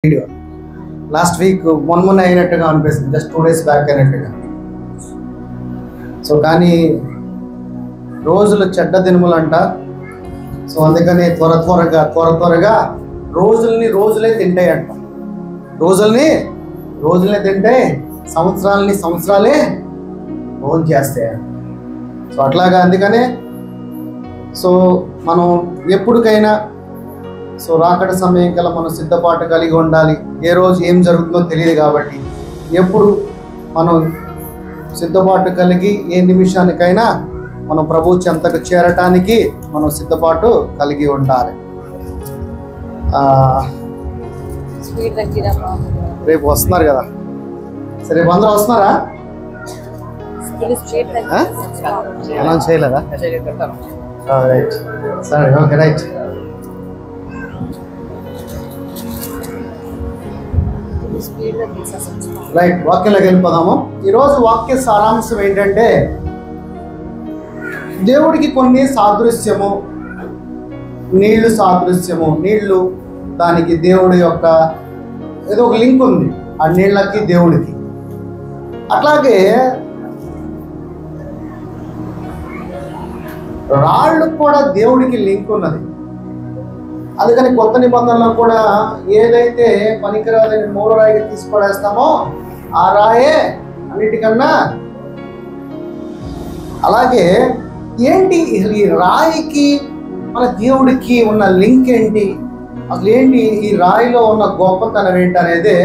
Video last week మొన్న అయినట్టుగా అనిపిస్తుంది, జస్ట్ 2 days బ్యాక్ అయినట్టుగా. సో కానీ రోజులు చెడ్డ దినములంట. సో అందుకని త్వరగా రోజులే తింటాయంట. రోజులనే తింటాయి, సంవత్సరాలే భోజనం చేస్తాయంట. సో అట్లాగా అందుకనే సో మనం ఎప్పటికైనా సో రాకడ సమయం కల్లా మనం సిద్ధపాటు కలిగి ఉండాలి. ఏ రోజు ఏం జరుగుతుందో తెలియదు కాబట్టి ఎప్పుడు మనం సిద్ధపాటు కలిగి ఏ నిమిషానికైనా మనం ప్రభు చెంతకు చేరటానికి మనం సిద్ధపాటు కలిగి ఉండాలి. రేపు వస్తున్నారు కదా, సరే రేపు అందరూ వస్తున్నారా? అనౌన్స్ చేయలేదా? రైట్, సరే, ఓకే, రైట్. రైట్, వాక్యంలోకి వెళ్ళిపోదాము. ఈరోజు వాక్య సారాంశం ఏంటంటే, దేవుడికి కొన్ని సాదృశ్యము, నీళ్లు దానికి దేవుడి యొక్క ఏదో ఒక లింక్ ఉంది, ఆ నీళ్ళకి దేవుడికి. అట్లాగే రాళ్ళు కూడా దేవుడికి లింక్ ఉన్నది. అందుకని కొత్త నిబంధనలో కూడా ఏదైతే పనికిరాదని మూల రాయిగా తీసిపడేస్తామో ఆ రాయే అన్నిటికన్నా. అలాగే ఏంటి ఈ రాయికి మన దేవుడికి ఉన్న లింక్ ఏంటి, అసలు ఏంటి ఈ రాయిలో ఉన్న గొప్పతనం ఏంటి అనేది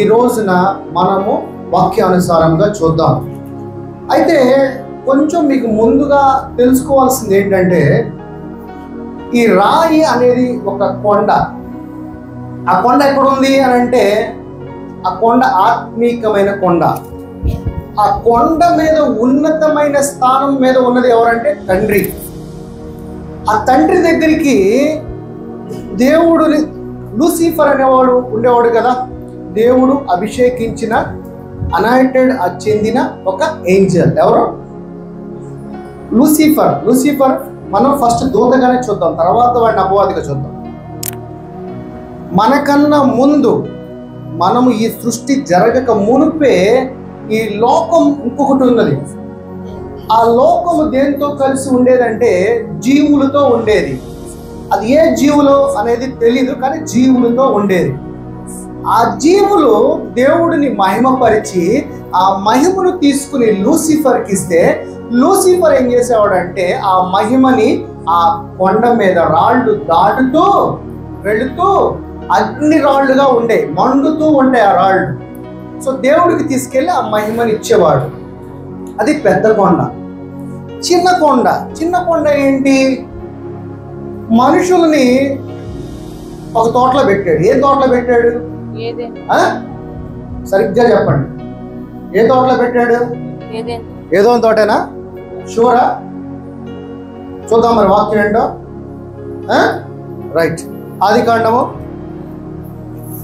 ఈ రోజున మనము వాక్యానుసారంగా చూద్దాం. అయితే కొంచెం మీకు ముందుగా తెలుసుకోవాల్సింది ఏంటంటే, ఈ రాయి అనేది ఒక కొండ. ఆ కొండ ఎక్కడుంది అని అంటే, ఆ కొండ ఆత్మీకమైన కొండ. ఆ కొండ మీద ఉన్నతమైన స్థానం మీద ఉన్నది ఎవరంటే తండ్రి. ఆ తండ్రి దగ్గరికి దేవుడిని లూసిఫర్ అనేవాడు ఉండేవాడు కదా, దేవుడు అభిషేకించిన అనాయింటెడ్ చెందిన ఒక ఏంజల్. ఎవరు? లూసిఫర్. మనం ఫస్ట్ దూతగానే చూద్దాం, తర్వాత వాడిని అపవాదిగా చూద్దాం. మనకన్నా ముందు, మనము ఈ సృష్టి జరగక మునుపే ఈ లోకం ఇంకొకటి ఉన్నది. ఆ లోకము దేంతో కలిసి ఉండేదంటే జీవులతో ఉండేది. అది ఏ జీవులు అనేది తెలీదు, కానీ జీవులతో ఉండేది. ఆ జీవులు దేవుడిని మహిమపరిచి ఆ మహిమను తీసుకుని లూసిఫర్కి ఇస్తే, లూసిఫర్ ఏం చేసేవాడంటే ఆ మహిమని ఆ కొండ మీద రాళ్ళు దాటుతూ వెళుతూ అగ్ని రాళ్ళుగా ఉండే, మండుతూ ఉండే ఆ రాళ్ళు. సో దేవుడికి తీసుకెళ్ళి ఆ మహిమని ఇచ్చేవాడు. అది పెద్ద కొండ. చిన్న కొండ ఏంటి? మనుషుల్ని ఒక తోటలో పెట్టాడు. ఏ తోటలో పెట్టాడు? సరిగ్గా చెప్పండి, ఏ తోటలో పెట్టాడు? ఏదో తోటేనా? షూరా? చూద్దాం మరి వాక్యం ఏంటో. రైట్, ఆదికాండము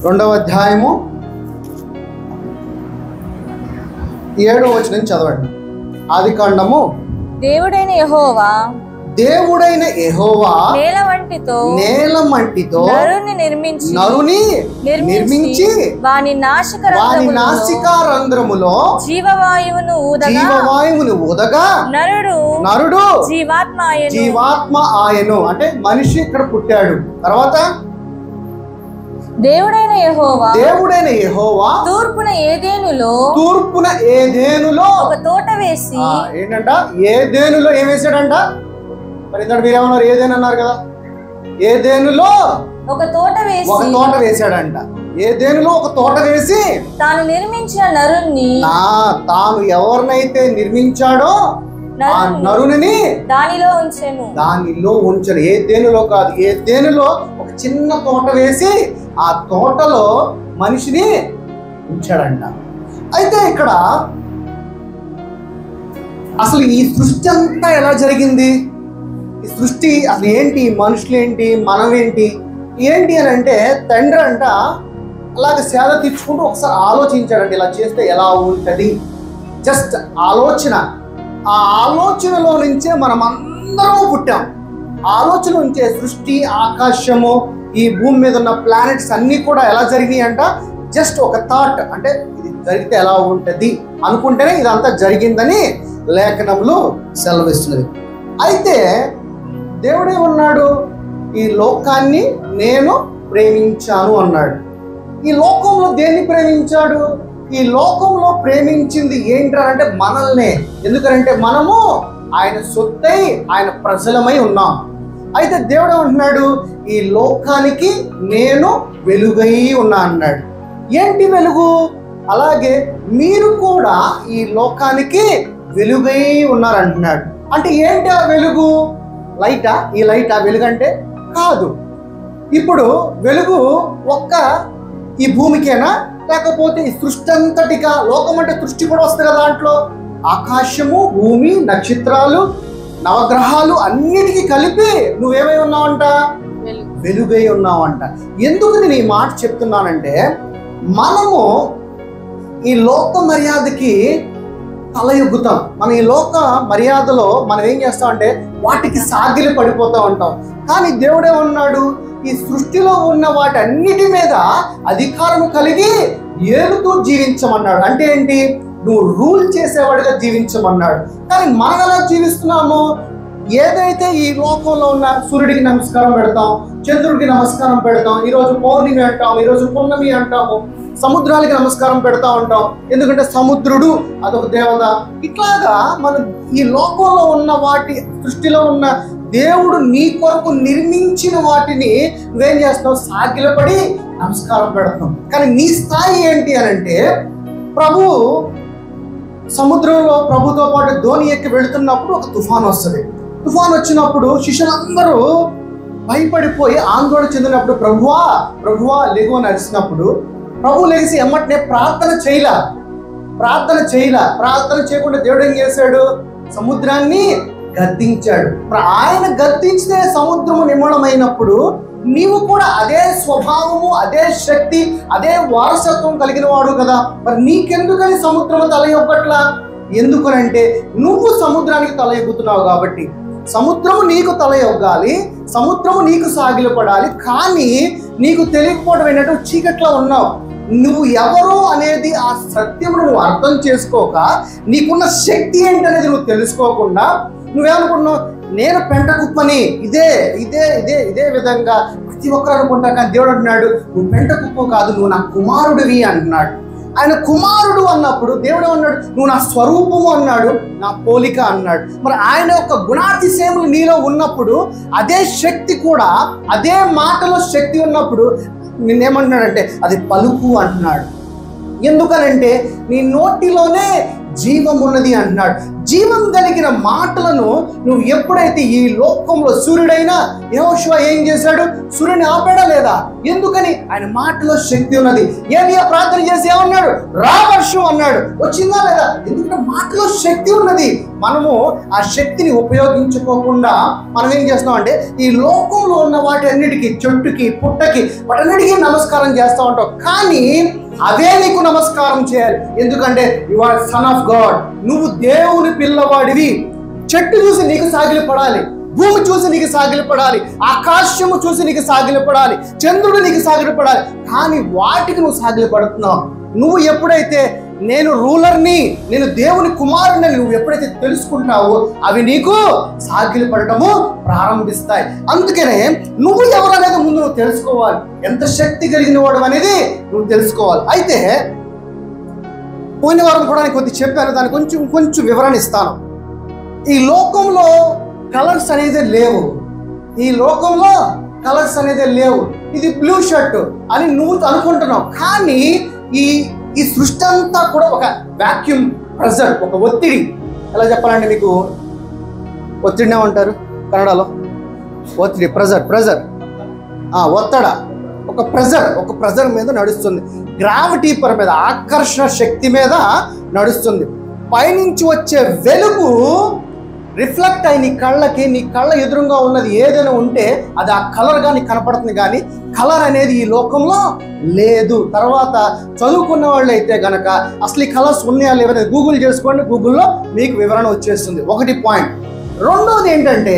2వ అధ్యాయము 7వ వచనం చదవండి. ఆదికాండము. దేవుడైన యెహోవా నేల మంటితో నరుని నిర్మించి వాని నాసికా రంధ్రములో జీవవాయువును ఊదగా నరుడు జీవాత్మ ఆయను. అంటే మనిషి ఇక్కడ పుట్టాడు. తర్వాత దేవుడైన యెహోవా తూర్పున ఏదేనులో ఒక తోట వేసి. ఏంటంట? ఏదేనులో ఏం వేసాడంట? మరి ఇంత మీరేమన్నారు? ఏదేను అన్నారు కదా. ఏదేనులో ఒక తోట వేసాడంట. ఏదేనులో ఒక తోట వేసి తాను నిర్మించిన నరుణ్ణి, తాను ఎవరినైతే నిర్మించాడో ఆ నరుని దానిలో ఉంచాడు. ఏదేనులో కాదు, ఏదేనులో ఒక చిన్న తోట వేసి ఆ తోటలో మనిషిని ఉంచాడంట. అయితే ఇక్కడ అసలు ఈ సృష్టి అంతా ఎలా జరిగింది? ఈ సృష్టి అసలు ఏంటి? మనుషులు ఏంటి? మనం ఏంటి అని అంటే, తండ్రి అంట అలాగే సేద తీర్చుకుంటూ ఒకసారి ఆలోచించాడంట, ఇలా చేస్తే ఎలా ఉంటుంది. జస్ట్ ఆలోచన. ఆ ఆలోచనలో నుంచే మనం అందరం పుట్టాం. ఆలోచన నుంచే సృష్టి, ఆకాశము, ఈ భూమి మీద ఉన్న ప్లానెట్స్ అన్నీ కూడా ఎలా జరిగినాయి అంట, జస్ట్ ఒక థాట్, అంటే ఇది జరిగితే ఎలా ఉంటుంది అనుకుంటేనే ఇదంతా జరిగిందని లేఖనంలో సెలవిస్తున్నది. అయితే దేవుడే ఉన్నాడు, ఈ లోకాన్ని నేను ప్రేమించాను అన్నాడు. ఈ లోకంలో దేన్ని ప్రేమించాడు? ఈ లోకంలో ప్రేమించింది ఏంటంటే మనల్నే. ఎందుకంటే మనము ఆయన సొత్తై ఆయన ప్రజలమై ఉన్నాం. అయితే దేవుడు అంటున్నాడు, ఈ లోకానికి నేను వెలుగై ఉన్నా అన్నాడు. ఏంటి వెలుగు? అలాగే మీరు కూడా ఈ లోకానికి వెలుగై ఉన్నారంటున్నాడు. అంటే ఏంటి ఆ వెలుగు? లైటా? ఈ లైటా వెలుగు అంటే? కాదు. ఇప్పుడు వెలుగు ఒక్క ఈ భూమికేనా, లేకపోతే ఈ సృష్టి అంతటిగా? లోకం అంటే సృష్టి కూడా వస్తుంది కదా, దాంట్లో ఆకాశము, భూమి, నక్షత్రాలు, నవగ్రహాలు అన్నిటికీ కలిపి నువ్వేమై ఉన్నావంట? వెలుగై ఉన్నావంట. ఎందుకు నేను ఈ మాట చెప్తున్నానంటే, మనము ఈ లోక మర్యాదకి తల ఎగ్గుతాం. మనం ఈ లోక మర్యాదలో మనం ఏం చేస్తామంటే వాటికి సాగిలి పడిపోతూ ఉంటాం. కానీ దేవుడే ఉన్నాడు, ఈ సృష్టిలో ఉన్న వాటన్నిటి మీద అధికారం కలిగి ఏలుతూ జీవించమన్నాడు. అంటే ఏంటి? నువ్వు రూల్ చేసేవాడిగా జీవించమన్నాడు. కానీ మనం ఎలా జీవిస్తున్నాము? ఏదైతే ఈ లోకంలో ఉన్న సూర్యుడికి నమస్కారం పెడతాం, చంద్రుడికి నమస్కారం పెడతాం, ఈరోజు పౌర్ణమి అంటాం, ఈరోజు పున్నమి అంటాము, సముద్రాలకి నమస్కారం పెడతా ఉంటాం, ఎందుకంటే సముద్రుడు అదొక దేవత. ఇట్లాగా మనం ఈ లోకంలో ఉన్న వాటి సృష్టిలో ఉన్న దేవుడు నీ కొరకు నిర్మించిన వాటిని నువ్వేం చేస్తావు? సాగిలపడి నమస్కారం పెడతాం. కానీ నీ స్థాయి ఏంటి అని అంటే, ప్రభు సముద్రంలో ప్రభుతో పాటు ధోని ఎక్కి వెళుతున్నప్పుడు ఒక తుఫాన్ వస్తుంది. తుఫాన్ వచ్చినప్పుడు శిష్యులందరూ భయపడిపోయి ఆందోళన చెందినప్పుడు ప్రభువా ప్రభువా లెగు అని అరిచినప్పుడు ప్రభు లెగిసి ఎమ్మటనే ప్రార్థన చేయకుండా దేవుడు ఏం చేశాడు? సముద్రాన్ని గద్దించాడు. ఆయన గద్దించితే సముద్రము నిమ్మళమైనప్పుడు నీవు కూడా అదే స్వభావము, అదే శక్తి, అదే వారసత్వం కలిగిన వాడు కదా. మరి నీకెందుకని సముద్రము తల ఎగ్గట్లా? ఎందుకనంటే నువ్వు సముద్రానికి తల ఎగ్గుతున్నావు కాబట్టి. సముద్రము నీకు తల ఎగ్గాలి, సముద్రము నీకు సాగిలపడాలి. కానీ నీకు తెలియకపోవడం ఏంటంటే చీకట్లో ఉన్నావు. నువ్వు ఎవరు అనేది ఆ సత్యమును నువ్వు అర్థం చేసుకోక, నీకున్న శక్తి ఏంటనేది నువ్వు తెలుసుకోకుండా నువ్వేమనుకున్నావు? నేను పెంట కుప్పని. ఇదే ఇదే ఇదే ఇదే విధంగా ప్రతి ఒక్కరు అనుకుంటా. కానీ దేవుడు అంటున్నాడు, నువ్వు పెంట కుప్ప కాదు, నువ్వు నా కుమారుడివి అంటున్నాడు. ఆయన కుమారుడు అన్నప్పుడు దేవుడు అన్నాడు, నువ్వు నా స్వరూపము అన్నాడు, నా పోలిక అన్నాడు. మరి ఆయన యొక్క గుణాతిశయములు నీలో ఉన్నప్పుడు, అదే శక్తి కూడా, అదే మాటలో శక్తి ఉన్నప్పుడు నిన్నేమంటున్నాడంటే అది పలుకు అంటున్నాడు. ఎందుకనంటే నీ నోటిలోనే జీవం ఉన్నది అంటున్నాడు. జీవం కలిగిన మాటలను నువ్వు ఎప్పుడైతే ఈ లోకంలో సూర్యుడైనా యెహోషువ ఏం చేశాడు? సూర్యుని ఆపాడా లేదా? ఎందుకని? ఆయన మాటలో శక్తి ఉన్నది. ఏలియా ప్రార్థన చేసి ఏమన్నాడు? రా వర్షం అన్నాడు. వచ్చిందా లేదా? ఎందుకంటే మాటలో శక్తి ఉన్నది. మనము ఆ శక్తిని ఉపయోగించుకోకుండా మనం ఏం చేస్తాం అంటే ఈ లోకంలో ఉన్న వాటి అన్నిటికీ, చెట్టుకి, పుట్టకి, వాటన్నిటికీ నమస్కారం చేస్తూ ఉంటాం. కానీ అవే నీకు నమస్కారం చేయాలి. ఎందుకంటే you are son of God. నువ్వు దేవుని పిల్లవాడివి. చెట్టు చూసి నీకు సాగిలపడాలి, భూమి చూసి నీకు సాగిలపడాలి, ఆకాశము చూసి నీకు సాగిలపడాలి, చంద్రుడు నీకు సాగిలపడాలి. కానీ వాటికి నువ్వు సాగిలపడుతున్నావు. నువ్వు ఎప్పుడైతే నేను రూలర్ని, నేను దేవుని కుమారుని నువ్వు ఎప్పుడైతే తెలుసుకుంటావో అవి నీకు సాగిలపడటము ప్రారంభిస్తాయి. అందుకనే నువ్వు ఎవరనేది ముందు నువ్వు తెలుసుకోవాలి. ఎంత శక్తి కలిగిన వాడు అనేది నువ్వు తెలుసుకోవాలి. అయితే పోయిన వారం కూడా నేను కొద్దిగా చెప్పాను, దాన్ని కొంచెం వివరణ ఇస్తాను. ఈ లోకంలో కలర్స్ అనేది లేవు. ఈ లోకంలో కలర్స్ అనేది లేవు. ఇది బ్లూ షర్ట్ అని నువ్వు అనుకుంటున్నావు. కానీ ఈ సృష్టి అంతా కూడా ఒక వాక్యూమ్ ప్రెజర్, ఒక ఒత్తిడి. ఎలా చెప్పాలంటే మీకు ఒత్తిడినే ఉంటారు కన్నడలో? ఒత్తిడి, ప్రెజర్, ఒత్తడ, ఒక ప్రెజర్ మీద నడుస్తుంది. గ్రావిటీ పర్ మీద, ఆకర్షణ శక్తి మీద నడుస్తుంది. పైనుంచి వచ్చే వెలుగు రిఫ్లెక్ట్ అయి నీ కళ్ళ ఎదురుగా ఉన్నది ఏదైనా ఉంటే అది ఆ కలర్గా నీకు కనపడుతుంది. కానీ కలర్ అనేది ఈ లోకంలో లేదు. తర్వాత చదువుకున్న వాళ్ళు అయితే గనక అసలు ఈ కలర్స్ ఉన్నాయా లేవనేది గూగుల్ చేసుకోండి, గూగుల్లో మీకు వివరణ వచ్చేస్తుంది. ఒకటి పాయింట్. రెండోది ఏంటంటే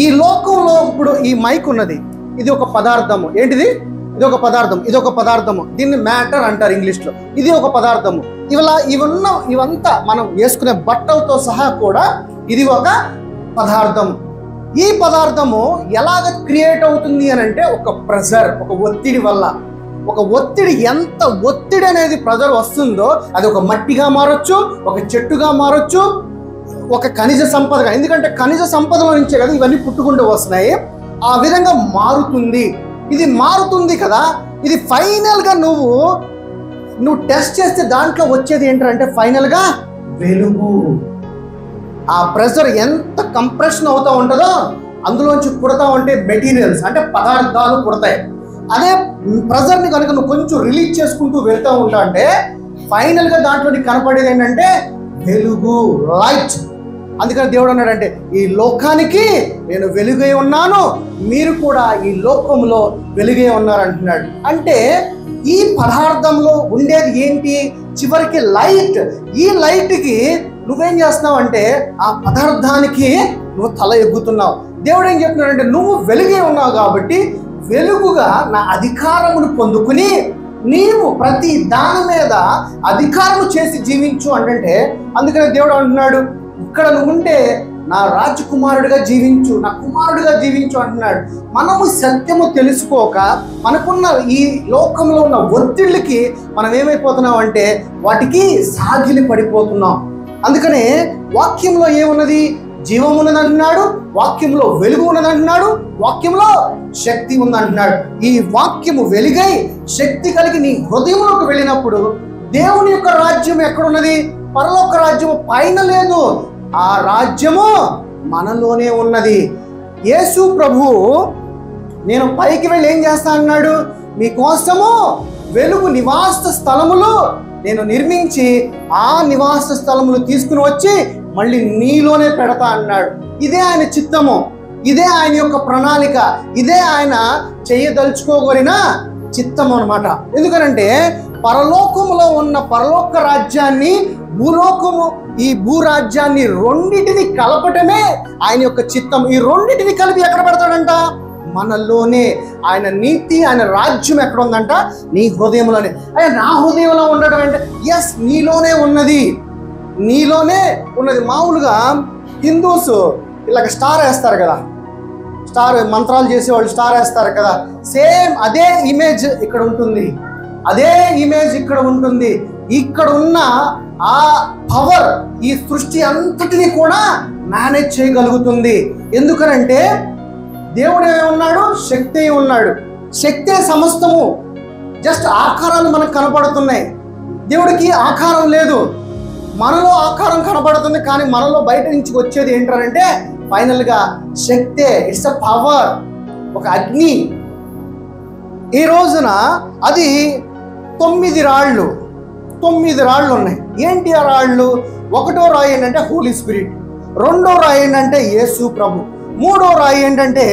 ఈ లోకంలో ఇప్పుడు ఈ మైక్ ఉన్నది. ఇది ఒక పదార్థము. ఏంటిది? ఇది ఒక పదార్థం, ఇది ఒక పదార్థము. దీన్ని మ్యాటర్ అంటారు ఇంగ్లీష్లో. ఇది ఒక పదార్థము. ఇవంతా మనం వేసుకునే బట్టలతో సహా కూడా ఇది ఒక పదార్థం. ఈ పదార్థము ఎలాగ క్రియేట్ అవుతుంది అని అంటే ఒక ప్రెషర్, ఒక ఒత్తిడి వల్ల. ఒక ఒత్తిడి, ఎంత ఒత్తిడి అనేది ప్రెషర్ వస్తుందో అది ఒక మట్టిగా మారొచ్చు, ఒక చెట్టుగా మారొచ్చు, ఒక ఖనిజ సంపదగా. ఎందుకంటే ఖనిజ సంపదలో నుంచే కదా ఇవన్నీ పుట్టుకుంటూ వస్తున్నాయి. ఆ విధంగా మారుతుంది. ఇది మారుతుంది కదా, ఇది ఫైనల్గా నువ్వు టెస్ట్ చేస్తే దాంట్లో వచ్చేది ఏంటంటే ఫైనల్గా వెలుగు. ఆ ప్రెషర్ ఎంత కంప్రెషన్ అవుతూ ఉంటుందో అందులోంచి పుడతా ఉంటే మెటీరియల్స్ అంటే పదార్థాలు పుడతాయి. అదే ప్రెషర్ని కనుక నువ్వు కొంచెం రిలీజ్ చేసుకుంటూ వెళ్తూ ఉంటా అంటే ఫైనల్గా దాంట్లో నీకు కనపడేది ఏంటంటే వెలుగు, లైట్. అందుకని దేవుడు అన్నాడంటే ఈ లోకానికి నేను వెలుగై ఉన్నాను, మీరు కూడా ఈ లోకంలో వెలుగై ఉన్నారు అంటున్నాడు. అంటే ఈ పదార్థంలో ఉండేది ఏంటి? చివరికి లైట్. ఈ లైట్కి నువ్వేం చేస్తున్నావు అంటే ఆ పదార్థానికి నువ్వు తల ఎగ్గుతున్నావు. దేవుడు ఏం చెప్తున్నాడంటే నువ్వు వెలుగై ఉన్నావు కాబట్టి వెలుగుగా నా అధికారమును పొందుకుని నీవు ప్రతి దాని మీద అధికారము చేసి జీవించు అంటే. అందుకనే దేవుడు అంటున్నాడు ఇక్కడ నువ్వు ఉంటే నా రాజకుమారుడిగా జీవించు, నా కుమారుడిగా జీవించు అంటున్నాడు. మనము సత్యము తెలుసుకోక మనకున్న ఈ లోకంలో ఉన్న ఒత్తిళ్ళకి మనం ఏమైపోతున్నాం అంటే వాటికి సాగిలి పడిపోతున్నాం. అందుకనే వాక్యంలో ఏమున్నది? జీవం ఉన్నదంటున్నాడు, వాక్యంలో వెలుగు ఉన్నదంటున్నాడు, వాక్యంలో శక్తి ఉందంటున్నాడు. ఈ వాక్యము వెలుగై శక్తి కలిగి నీ హృదయంలోకి వెళ్ళినప్పుడు దేవుని యొక్క రాజ్యం ఎక్కడున్నది? పరలోక రాజ్యము పైన లేదు, ఆ రాజ్యము మనలోనే ఉన్నది. యేసు ప్రభువు నేను పైకి వెళ్ళి ఏం చేస్తా అన్నాడు? మీకోసము వెలుగు నివాస స్థలములు నేను నిర్మించి ఆ నివాస స్థలములు తీసుకుని వచ్చి మళ్ళీ నీలోనే పెడతా అన్నాడు. ఇదే ఆయన చిత్తము, ఇదే ఆయన యొక్క ప్రణాళిక, ఇదే ఆయన చేయదలుచుకోగలిగిన చిత్తము అన్నమాట. ఎందుకనంటే పరలోకములో ఉన్న పరలోక రాజ్యాన్ని భూలోకము, ఈ భూరాజ్యాన్ని రెండింటిని కలపటమే ఆయన యొక్క చిత్తం. ఈ రెండింటిని కలిపి ఎక్కడ పెడతాడంట? మనలోనే. ఆయన నీతి, ఆయన రాజ్యం ఎక్కడ ఉందంట? నీ హృదయంలోనే. నా హృదయంలో ఉండడం అంటే ఎస్, నీలోనే ఉన్నది, నీలోనే ఉన్నది. మామూలుగా హిందూస్ ఇలాగ స్టార్ వేస్తారు కదా, స్టార్ మంత్రాలు చేసేవాళ్ళు స్టార్ వేస్తారు కదా, సేమ్ అదే ఇమేజ్ ఇక్కడ ఉంటుంది, అదే ఇమేజ్ ఇక్కడ ఉంటుంది. ఇక్కడ ఉన్న ఆ పవర్ ఈ సృష్టి అంతటిని కూడా మేనేజ్ చేయగలుగుతుంది. ఎందుకనంటే దేవుడు ఏమన్నాడు? శక్తి ఉన్నాడు. శక్తే సమస్తము. జస్ట్ ఆకారాలు మనకు కనపడుతున్నాయి, దేవుడికి ఆకారం లేదు. మనలో ఆకారం కనపడుతుంది, కానీ మనలో బయట నుంచి వచ్చేది ఏంటంటే ఫైనల్గా శక్తే. ఇట్స్ అ పవర్, ఒక అగ్ని. ఈ రోజున అది 9 రాళ్ళు, 9 రాళ్ళు ఉన్నాయి. ఏంటి ఆ రాళ్ళు? 1వ రాయి ఏంటంటే హోలీ స్పిరిట్, 2వ రాయి ఏంటంటే యేసు ప్రభు, 3వ రాయి ఏంటంటే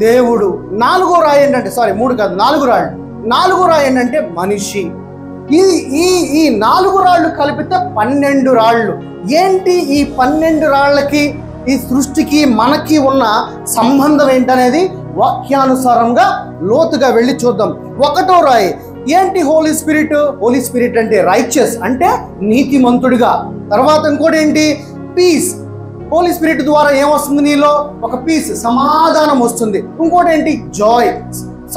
దేవుడు, 4వ రాయి ఏంటంటే 3 కాదు 4 రాళ్ళు, 4వ రాయి ఏంటంటే మనిషి. ఈ 4 రాళ్ళు కలిపితే 12 రాళ్ళు. ఏంటి ఈ 12 రాళ్ళకి ఈ సృష్టికి మనకి ఉన్న సంబంధం ఏంటనేది వాక్యానుసారంగా లోతుగా వెళ్ళి చూద్దాం. 1వ రాయి ఏంటి? హోలీ స్పిరిట్. హోలీ స్పిరిట్ అంటే రైచియస్, అంటే నీతిమంతుడిగా. తర్వాత ఇంకోటి ఏంటి? పీస్. హోలీ స్పిరిట్ ద్వారా ఏమొస్తుంది? నీలో ఒక పీస్, సమాధానం వస్తుంది. ఇంకోటి ఏంటి? జాయ్,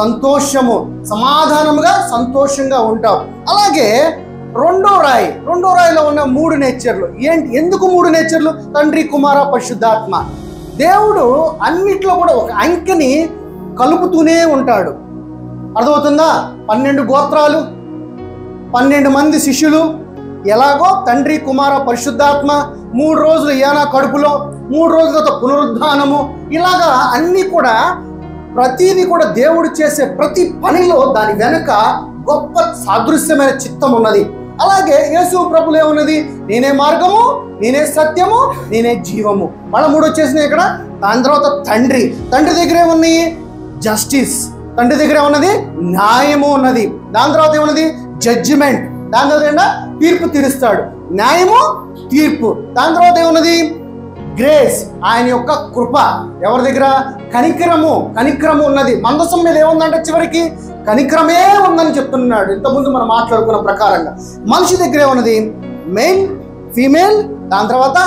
సంతోషము, సమాధానముగా సంతోషంగా ఉంటావు. అలాగే 2వ రాయి, 2వ రాయిలో ఉన్న 3 నేచర్లు ఏంటి? ఎందుకు 3 నేచర్లు? తండ్రి, కుమార, పరిశుద్ధాత్మ. దేవుడు అన్నిట్లో కూడా ఒక అంకెని కలుపుతూనే ఉంటాడు. అర్థమవుతుందా? 12 గోత్రాలు, 12 మంది శిష్యులు, ఎలాగో తండ్రి, కుమార, పరిశుద్ధాత్మ, 3 రోజులు యానా కడుపులో, 3 రోజులతో పునరుద్ధానము, ఇలాగా అన్నీ కూడా ప్రతిదీ కూడా దేవుడు చేసే ప్రతి పనిలో దాని వెనుక గొప్ప సాదృశ్యమైన చిత్తం ఉన్నది. అలాగే యేసు ప్రభులో ఏమున్నది? నేనే మార్గము, నేనే సత్యము, నేనే జీవము. మళ్ళీ 3 వచ్చేసినాయి ఇక్కడ. దాని తర్వాత తండ్రి, తండ్రి దగ్గర ఏమున్నాయి? జస్టిస్, తండ్రి దగ్గర ఏమున్నది? న్యాయము ఉన్నది. దాని తర్వాత ఏమున్నది? జడ్జిమెంట్. దాని తర్వాత ఏంటంటే తీర్పు తీరుస్తాడు, న్యాయము, తీర్పు. దాని తర్వాత ఏమున్నది? గ్రేస్, ఆయన యొక్క కృప. ఎవరి దగ్గర? కనికరము ఉన్నది. మందసం మీద ఏముందంటే చివరికి కనికరమే ఉందని చెప్తున్నాడు. ఇంతకుముందు మనం మాట్లాడుకున్న ప్రకారంగా మనిషి దగ్గర ఏమున్నది? మెయిల్, ఫీమేల్, దాని తర్వాత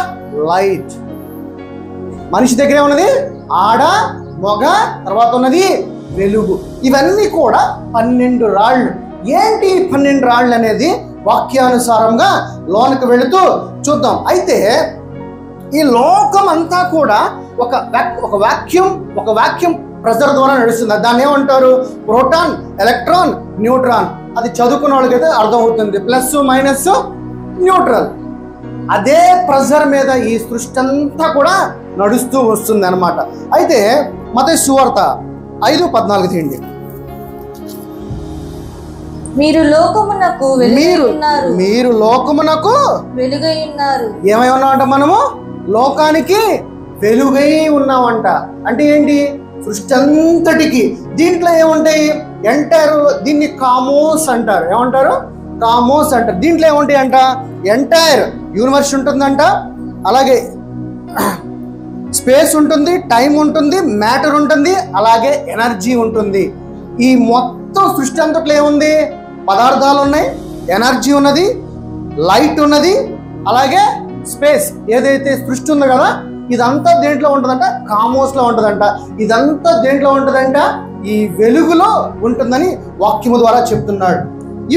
లైట్. మనిషి దగ్గర ఉన్నది ఆడ, మొగ, తర్వాత ఉన్నది వెలుగు. ఇవన్నీ కూడా 12 రాళ్ళు. ఏంటి 12 రాళ్ళు అనేది వాక్యానుసారంగా లోనికి వెళుతూ చూద్దాం. అయితే ఈ లోకం అంతా కూడా ఒక వాక్యూమ్ ప్రెజర్ ద్వారా నడుస్తుంది. దాన్ని ఏమంటారు? Proton, electron, neutron. అది చదువుకున్న వాళ్ళకైతే అర్థమవుతుంది. Plus, minus, neutral. అదే ప్రెజర్ మీద ఈ సృష్టి అంతా కూడా నడుస్తూ వస్తుంది అన్నమాట. అయితే మత్తయి సువార్త 5:14 తీయండి. మీరు లోకమునకు వెలుగై ఉన్నారు. ఏమై ఉన్నామంట? మనము లోకానికి వెలుగై ఉన్నామంట. అంటే ఏంటి? సృష్టి అంతటికి. దీంట్లో ఏముంటాయి? దీన్ని కామోస్ అంటారు. ఏమంటారు? కామోస్ అంటారు. దీంట్లో ఏముంటాయి అంట? ఎంటైర్ యూనివర్స్ ఉంటుందంట, అలాగే స్పేస్ ఉంటుంది, టైం ఉంటుంది, మ్యాటర్ ఉంటుంది, అలాగే ఎనర్జీ ఉంటుంది. ఈ మొత్తం సృష్టి అంతట్లో ఏముంది? పదార్థాలు ఉన్నాయి, ఎనర్జీ ఉన్నది, లైట్ ఉన్నది, అలాగే స్పేస్. ఏదైతే సృష్టి ఉందో కదా, ఇదంతా దేంట్లో ఉంటుందంట? కామోస్లో ఉంటుందంట. ఇదంతా దేంట్లో ఉంటుందంట? ఈ వెలుగులో ఉంటుందని వాక్యము ద్వారా చెప్తున్నాడు.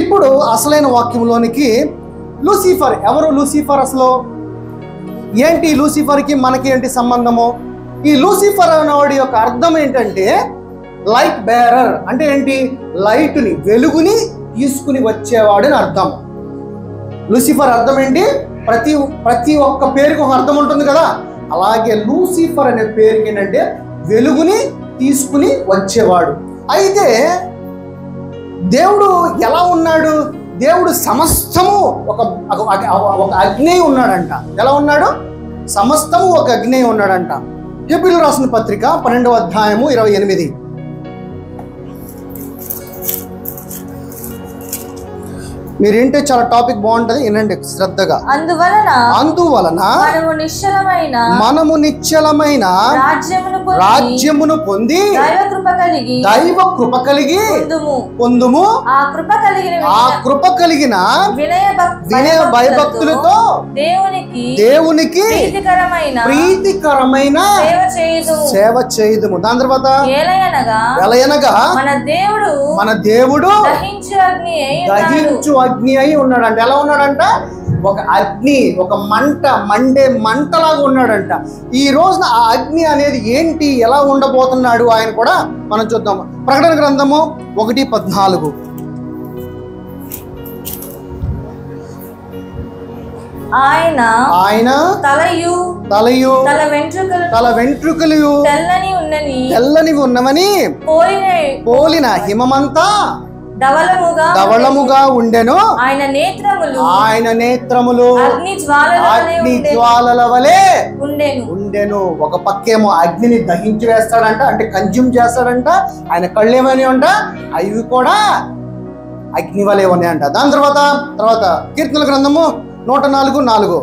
ఇప్పుడు అసలైన వాక్యంలోనికి లూసిఫర్. ఎవరు లూసిఫర్? అసలు ఏంటి లూసిఫర్కి మనకి ఏంటి సంబంధము? ఈ లూసిఫర్ అనేవాడి యొక్క అర్థం ఏంటంటే లైట్ బేరర్. అంటే ఏంటి? లైట్ని, వెలుగుని తీసుకుని వచ్చేవాడు అని అర్థం. లూసిఫర్ అర్థం ఏంటి? ప్రతి ఒక్క పేరుకి ఒక అర్థం ఉంటుంది కదా. అలాగే లూసిఫర్ అనే పేరుకి ఏంటంటే వెలుగుని తీసుకుని వచ్చేవాడు. అయితే దేవుడు ఎలా ఉన్నాడు? దేవుడు సమస్తము ఒక అగ్ని ఉన్నాడంట. ఎలా ఉన్నాడు? సమస్తము ఒక అగ్ని ఉన్నాడంట. హెబ్రీయులకు రాసిన పత్రిక 12వ అధ్యాయము 28. మీరు ఏంటో చాలా టాపిక్ బాగుంటది, వినండి శ్రద్ధగా. అందువలన మనము నిశ్చలమైన రాజ్యమును పొంది దైవ కృప కలిగి పొందుము. ఆ కృప కలిగిన వినయ భయభక్తులతో దేవునికి ప్రీతికరమైన సేవ చేయుదుము. దాని తర్వాత ఎలయనగా మన దేవుడు దహించు అగ్ని అయి ఉన్నాడంట. ఎలా ఉన్నాడంట? ఒక అగ్ని, ఒక మండే మంటలాగా ఉన్నాడంట. ఈ రోజున ఆ అగ్ని అనేది ఏంటి, ఎలా ఉండబోతున్నాడు ఆయన కూడా మనం చూద్దాం. ప్రకటన గ్రంథము 1:14. ఆయన తలయు తల వెంట్రుకలు తెల్లని ఉన్నవని పోలిన హిమమంతా ధవళముగా ఉండెను. ఆయన నేత్రములు అగ్ని జ్వాలల వలె ఉండెను. ఒక పక్కేమో అగ్నిని దహించి వేస్తాడంట, అంటే కన్జ్యూమ్ చేస్తాడంట. ఆయన కళ్ళు ఏమని అంట? అవి కూడా అగ్ని వలె ఉన్నాయంట. దాని తర్వాత కీర్తనల గ్రంథము 104:4.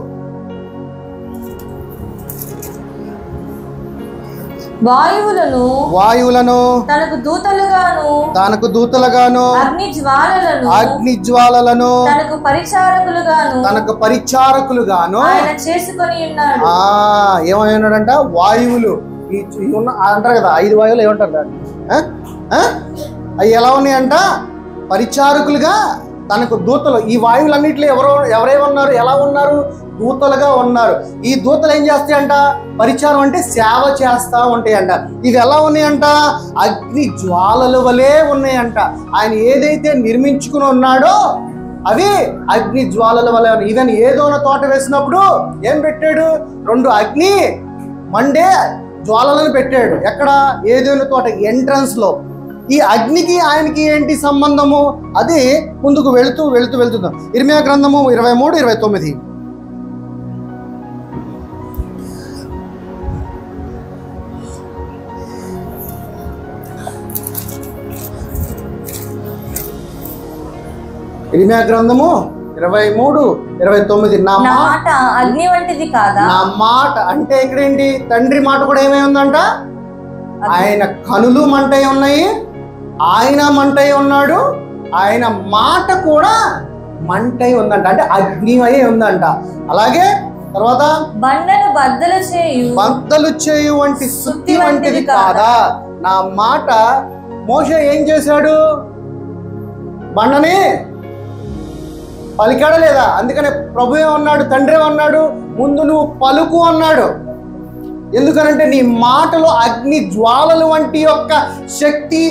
వాయువులను తనకు దూతలుగాను అగ్ని జ్వాలలను తనకు పరిచారకులుగాను ఏమన్నాడంట? వాయువులు అంటారు కదా, 5 వాయువులు ఏమంటారు దాన్ని? అవి ఎలా ఉన్నాయంట? పరిచారకులుగా తనకు దూతలు. ఈ వాయువులన్నింటిలో ఎవరేమన్నారు? ఎలా ఉన్నారు? దూతలుగా ఉన్నారు. ఈ దూతలు ఏం చేస్తాయంట? పరిచారం అంటే సేవ చేస్తా ఉంటాయంట. ఇవి ఎలా ఉన్నాయంట? అగ్ని జ్వాలల వలె ఉన్నాయంట. ఆయన ఏదైతే నిర్మించుకుని ఉన్నాడో అవి అగ్ని జ్వాలల వలె ఉన్నాయి. ఈవెన్ ఏదోన తోట వేసినప్పుడు ఏం పెట్టాడు? 2 అగ్ని మండే జ్వాలలను పెట్టాడు. ఎక్కడ? ఏదోన తోట ఎంట్రన్స్ లో. ఈ అగ్నికి ఆయనకి ఏంటి సంబంధము? అది ముందుకు వెళుతుందాం. ఇర్మియా గ్రంథము 23:29. ఇర్మియా గ్రంథము 23, 29 నా మాట అగ్ని వంటిది కాదా? నా మాట అంటే ఇక్కడ ఏంటి? తండ్రి మాట కూడా ఏమై ఉందంట? ఆయన కనులు మంటై ఉన్నాయి, ఆయన మంటై ఉన్నాడు, ఆయన మాట కూడా మంటై ఉందంట, అంటే అగ్నిమై ఉందంట. అలాగే తర్వాత బండను బద్దలు చేయు వంటి సుత్తి వంటిది కాదా? నా మాట. మోషే ఏం చేశాడు? బండని పలికాడా లేదా? అందుకనే ప్రభు ఏమన్నాడు, తండ్రి ఏమన్నాడు, ముందు నువ్వు పలుకు అన్నాడు. ఎందుకనంటే నీ మాటలో అగ్ని జ్వాలలు వంటి యొక్క శక్తి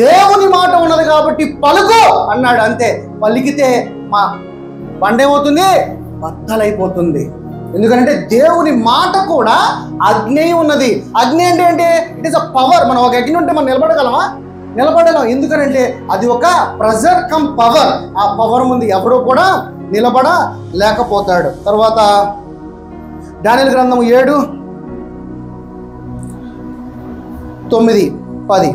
దేవుని మాట ఉన్నది కాబట్టి పలుకు అన్నాడు. అంతే. పలికితే మా బండ ఏమవుతుంది? బద్దలైపోతుంది. ఎందుకంటే దేవుని మాట కూడా అగ్ని ఉన్నది. అగ్ని అంటే ఇట్ ఈస్ అ పవర్. మనం ఒక అగ్ని ఉంటే మనం నిలబడగలమా? నిలబడలేం. ఎందుకనంటే అది ఒక ప్రెజర్ కమ్ పవర్. ఆ పవర్ ముందు ఎవరు కూడా నిలబడలేకపోతాడు. తర్వాత దానియేలు గ్రంథం 7, 9, 10.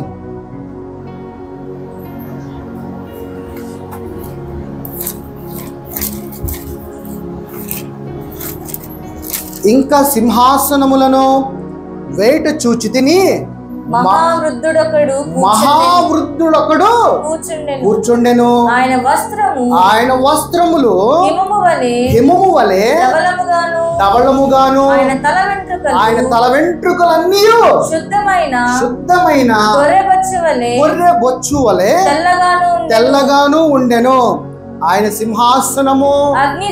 ఇంకా సింహాసనములను వేట చూచితిని, మహావృద్ధుడొకడు కూర్చుండెను. ఆయన వస్త్రములు హిమము వలె ధవళముగాను, ఆయన తల వెంట్రుకలన్నీ శుద్ధమైన గొర్రె బొచ్చు వలె తెల్లగాను ఉండెను. ఆయన సింహాసనము అగ్ని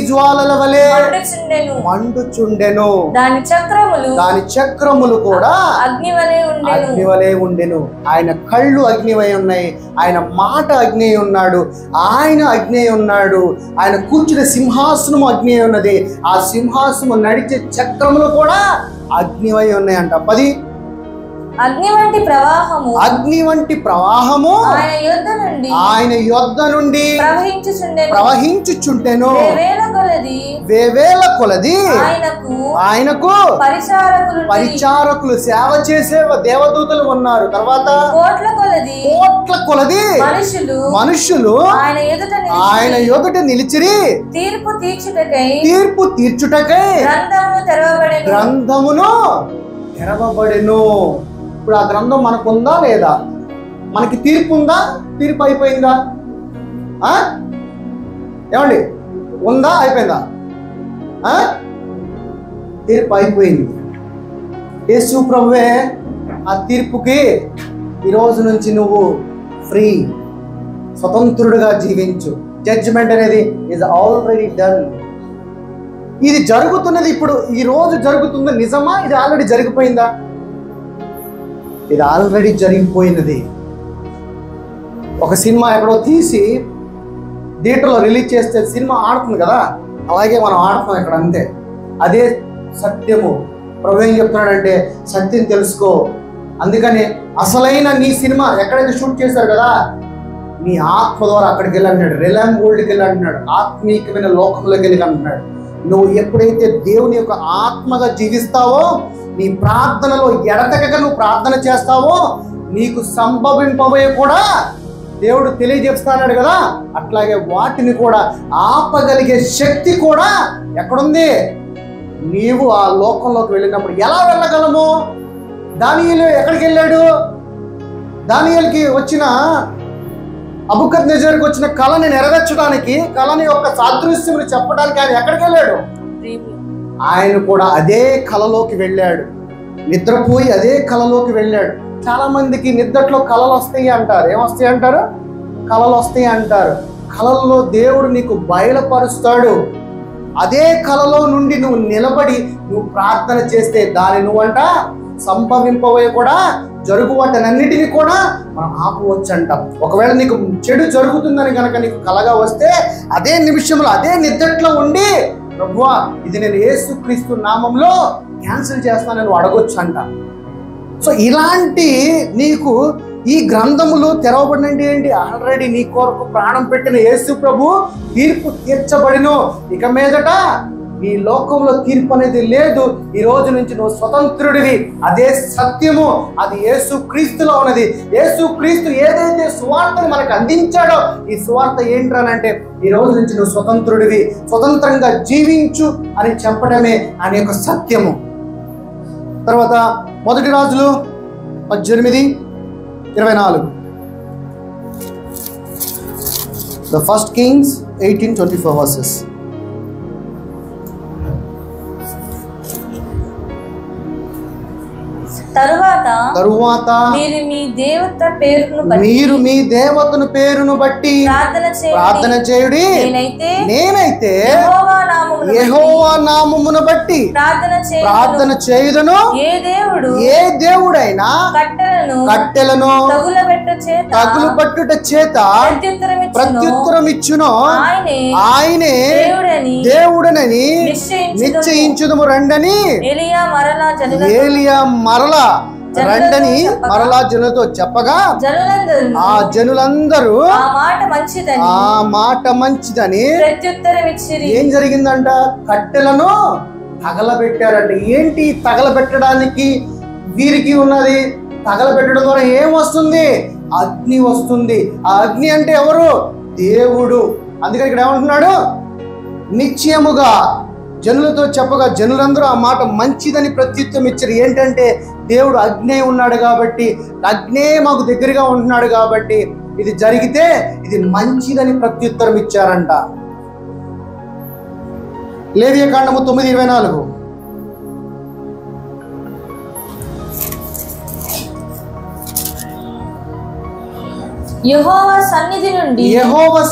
జ్వాలల వలె మండుచుండెను. దాని చక్రములు కూడా అగ్ని వలె ఉండెను. ఆయన కళ్ళు అగ్నివై ఉన్నాయి, ఆయన మాట అగ్ని ఉన్నాడు, ఆయన అగ్ని ఉన్నాడు. ఆయన కూర్చునే సింహాసనము అగ్ని ఉన్నది, ఆ సింహాసనము నడిచే చక్రములు కూడా అగ్నివై ఉన్నాయంట. 10 అగ్ని వంటి ప్రవాహము ఆయన యొద్ద నుండి ప్రవహించుచుండెను. వేవేల కొలది ఆయనకు పరిచారకులు, సేవ చేసే దేవదూతలు ఉన్నారు. తర్వాత కోట్ల కొలది మనుషులు ఆయన ఎదుట నిలిచిరి. తీర్పు తీర్చుటకై గ్రంథమును తెరవబడెను. ఇప్పుడు ఆ గ్రంథం మనకుందా లేదా? మనకి తీర్పు ఉందా? తీర్పు అయిపోయిందా? ఏమండి, ఉందా? అయిపోయిందా? తీర్పు అయిపోయింది. యేసు ప్రభువే ఆ తీర్పుకి ఈరోజు నుంచి నువ్వు ఫ్రీ, స్వతంత్రుడుగా జీవించు. జడ్జిమెంట్ అనేది ఈజ్ ఆల్రెడీ డన్. ఇది జరుగుతున్నది ఇప్పుడు, ఈ రోజు జరుగుతుందా? నిజమా? ఇది ఆల్రెడీ జరిగిపోయిందా? ఇది ఆల్రెడీ జరిగిపోయినది. ఒక సినిమా ఎక్కడో తీసి థియేటర్లో రిలీజ్ చేస్తే సినిమా ఆడుతుంది కదా, అలాగే మనం ఆడుతాం ఇక్కడ. అంతే. అదే సత్యము. ప్రభు ఏం చెప్తున్నాడంటే సత్యం తెలుసుకో. అందుకని అసలైన నీ సినిమా ఎక్కడైతే షూట్ చేశారు కదా, నీ ఆత్మ ద్వారా అక్కడికి వెళ్ళి అంటున్నాడు. రిలయం గోల్డ్కి వెళ్ళి అంటున్నాడు. ఆత్మీయమైన లోకంలోకి వెళ్ళి అంటున్నాడు. నువ్వు ఎప్పుడైతే దేవుని యొక్క ఆత్మగా జీవిస్తావో, నీ ప్రార్థనలో ఎడతెగక నువ్వు ప్రార్థన చేస్తావో, నీకు సంభవింపబోయే కూడా దేవుడు తెలియజేస్తాడు కదా, అట్లాగే వాటిని కూడా ఆపగలిగే శక్తి కూడా ఎక్కడుంది? నీవు ఆ లోకంలోకి వెళ్ళినప్పుడు. ఎలా వెళ్ళగలము? దానియేలు ఎక్కడికి వెళ్ళాడు? దానియేలుకి వచ్చిన అబుకద్నెజరుకి వచ్చిన కళని నెరవేర్చడానికి, కళని యొక్క సాదృశ్యమును చెప్పడానికి ఆయన ఎక్కడికి వెళ్ళాడు? ఆయన కూడా అదే కళలోకి వెళ్ళాడు. నిద్రపోయి అదే కళలోకి వెళ్ళాడు. చాలా మందికి నిద్రలో కళలు వస్తాయి అంటారు. ఏమొస్తాయి అంటారు? కళలు వస్తాయి అంటారు. కళల్లో దేవుడు నీకు బయలుపరుస్తాడు. అదే కళలో నుండి నువ్వు నిలబడి నువ్వు ప్రార్థన చేస్తే దాన్ని నువ్వంట సంభవింపబోయే కూడా జరుగు వాటన్నిటిని కూడా మనం ఆపవచ్చు అంట. ఒకవేళ నీకు చెడు జరుగుతుందని కనుక నీకు కలగా వస్తే అదే నిమిషంలో అదే నిద్రలో ఉండి, ప్రభువా ఇది నేను యేసుక్రీస్తు నామంలో క్యాన్సిల్ చేస్తానని నువ్వు అడగొచ్చు అంట. సో ఇలాంటి నీకు ఈ గ్రంథములు తెరవబడినండి ఏంటి? ఆల్రెడీ నీ కొరకు ప్రాణం పెట్టిన యేసు ప్రభు తీర్పు తీర్చబడిను. ఇక మీదట ఈ లోకంలో తీర్పు అనేది లేదు. ఈ రోజు నుంచి నువ్వు స్వతంత్రుడివి. అదే సత్యము, అది యేసుక్రీస్తులో ఉన్నది. యేసుక్రీస్తు ఏదైతే సువార్తను మనకు అందించాడో, ఈ సువార్త ఏంటనంటే ఈ రోజు నుంచి నువ్వు స్వతంత్రుడివి, స్వతంత్రంగా జీవించు అని చెప్పడమే ఆయన యొక్క సత్యము. తర్వాత 1 రాజులు 18:24. The 1 Kings 18:24 verses. తరువాత మీరు మీ దేవతను పేరును బట్టి ప్రార్థన చేయుడి. నేనైతే యెహోవా నామమును బట్టి ప్రార్థన చేయుదును. ఏ దేవుడైనా కట్టెలను తగులుబట్టుట చేత ప్రత్యుత్తరం ఇచ్చునో ఆయనే దేవుడనని నిశ్చయించుదుము రండని ఏలియా మరలా జనులతో చెప్పగా ఆ జనులందరూ ఆ మాట మంచిదని ఏం జరిగిందంట? కట్టెలను తగలబెట్టారంట. ఏంటి తగలబెట్టడానికి వీరికి ఉన్నది? తగలబెట్టడం ద్వారా ఏం వస్తుంది? అగ్ని వస్తుంది. ఆ అగ్ని అంటే ఎవరు? దేవుడు. అందుకని ఇక్కడ ఏమంటున్నాడు? నిశ్చయముగా జనులతో చెప్పగా జనులందరూ ఆ మాట మంచిదని ప్రత్యుత్తరం ఇచ్చారు. ఏంటంటే దేవుడు అగ్నే ఉన్నాడు కాబట్టి, అగ్నే మాకు దగ్గరగా ఉంటున్నాడు కాబట్టి ఇది జరిగితే ఇది మంచిదని ప్రత్యుత్తరం ఇచ్చారంట. లేవియకాండము 9:24. యెహోవా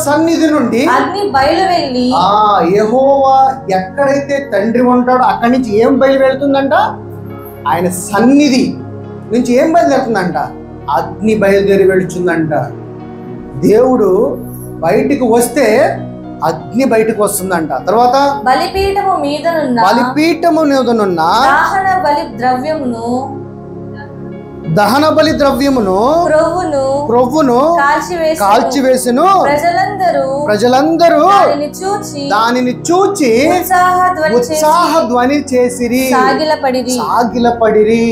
సన్నిధి నుండి అగ్ని బయలువెళ్ళి, యెహోవా ఎక్కడైతే తండ్రి ఉంటాడో అక్కడి నుంచి ఏం బయలు వెళ్తుందంట? ఆయన సన్నిధి నుంచి ఏం బయలుదేరుతుందంట? అగ్ని బయలుదేరి వెళుతుందంట. దేవుడు బయటికి వస్తే అగ్ని బయటకు వస్తుందంట. తర్వాత బలిపీఠము మీదనున్న దహన బలి ద్రవ్యమును క్రొవ్వును కాల్చివేసెను. ప్రజలందరూ దానిని చూచి ఉత్సాహ ధ్వని చేసిరి, సాగిలపడిరి.